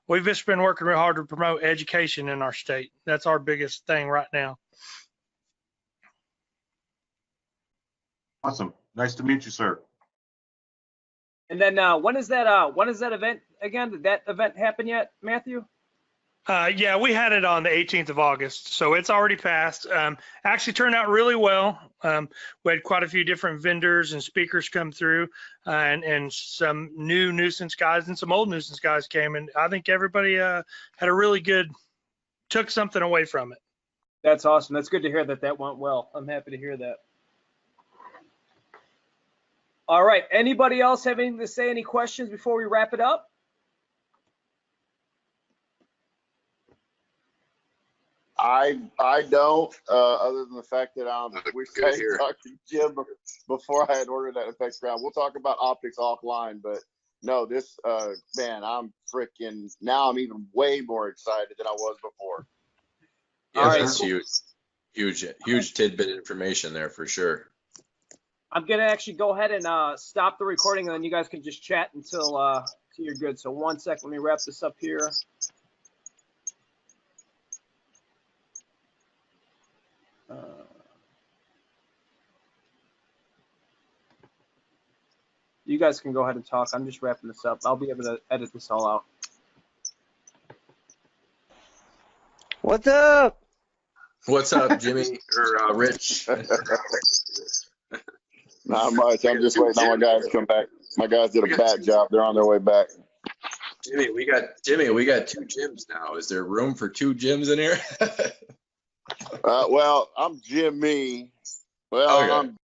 we've just been working real hard to promote education in our state. That's our biggest thing right now. Awesome. Nice to meet you, sir. And then when is that event again? Did that event happen yet, Matthew? Yeah, we had it on the 18th of August, so it's already passed. Actually turned out really well. We had quite a few different vendors and speakers come through, and some new nuisance guys and some old nuisance guys came, and I think everybody had a really good, took something away from it. That's awesome. That's good to hear that went well. I'm happy to hear that. All right. Anybody else have anything to say? Any questions before we wrap it up? I don't, other than the fact that I wish I had talked to Jim before I had ordered that effects ground. We'll talk about optics offline, but no, this man, I'm even way more excited than I was before. Yeah, All right, that's huge tidbit information there for sure. I'm gonna actually go ahead and stop the recording, and then you guys can just chat until you're good. So 1 second, let me wrap this up here. You guys can go ahead and talk. I'm just wrapping this up. I'll be able to edit this all out. What's up? What's up, Jimmy or Rich? Not much. I'm just waiting on my guys to come back. My guys did a bat job. They're on their way back. Jimmy, we got 2 gyms now. Is there room for 2 gyms in here? Well, I'm Jimmy. Well, okay. I'm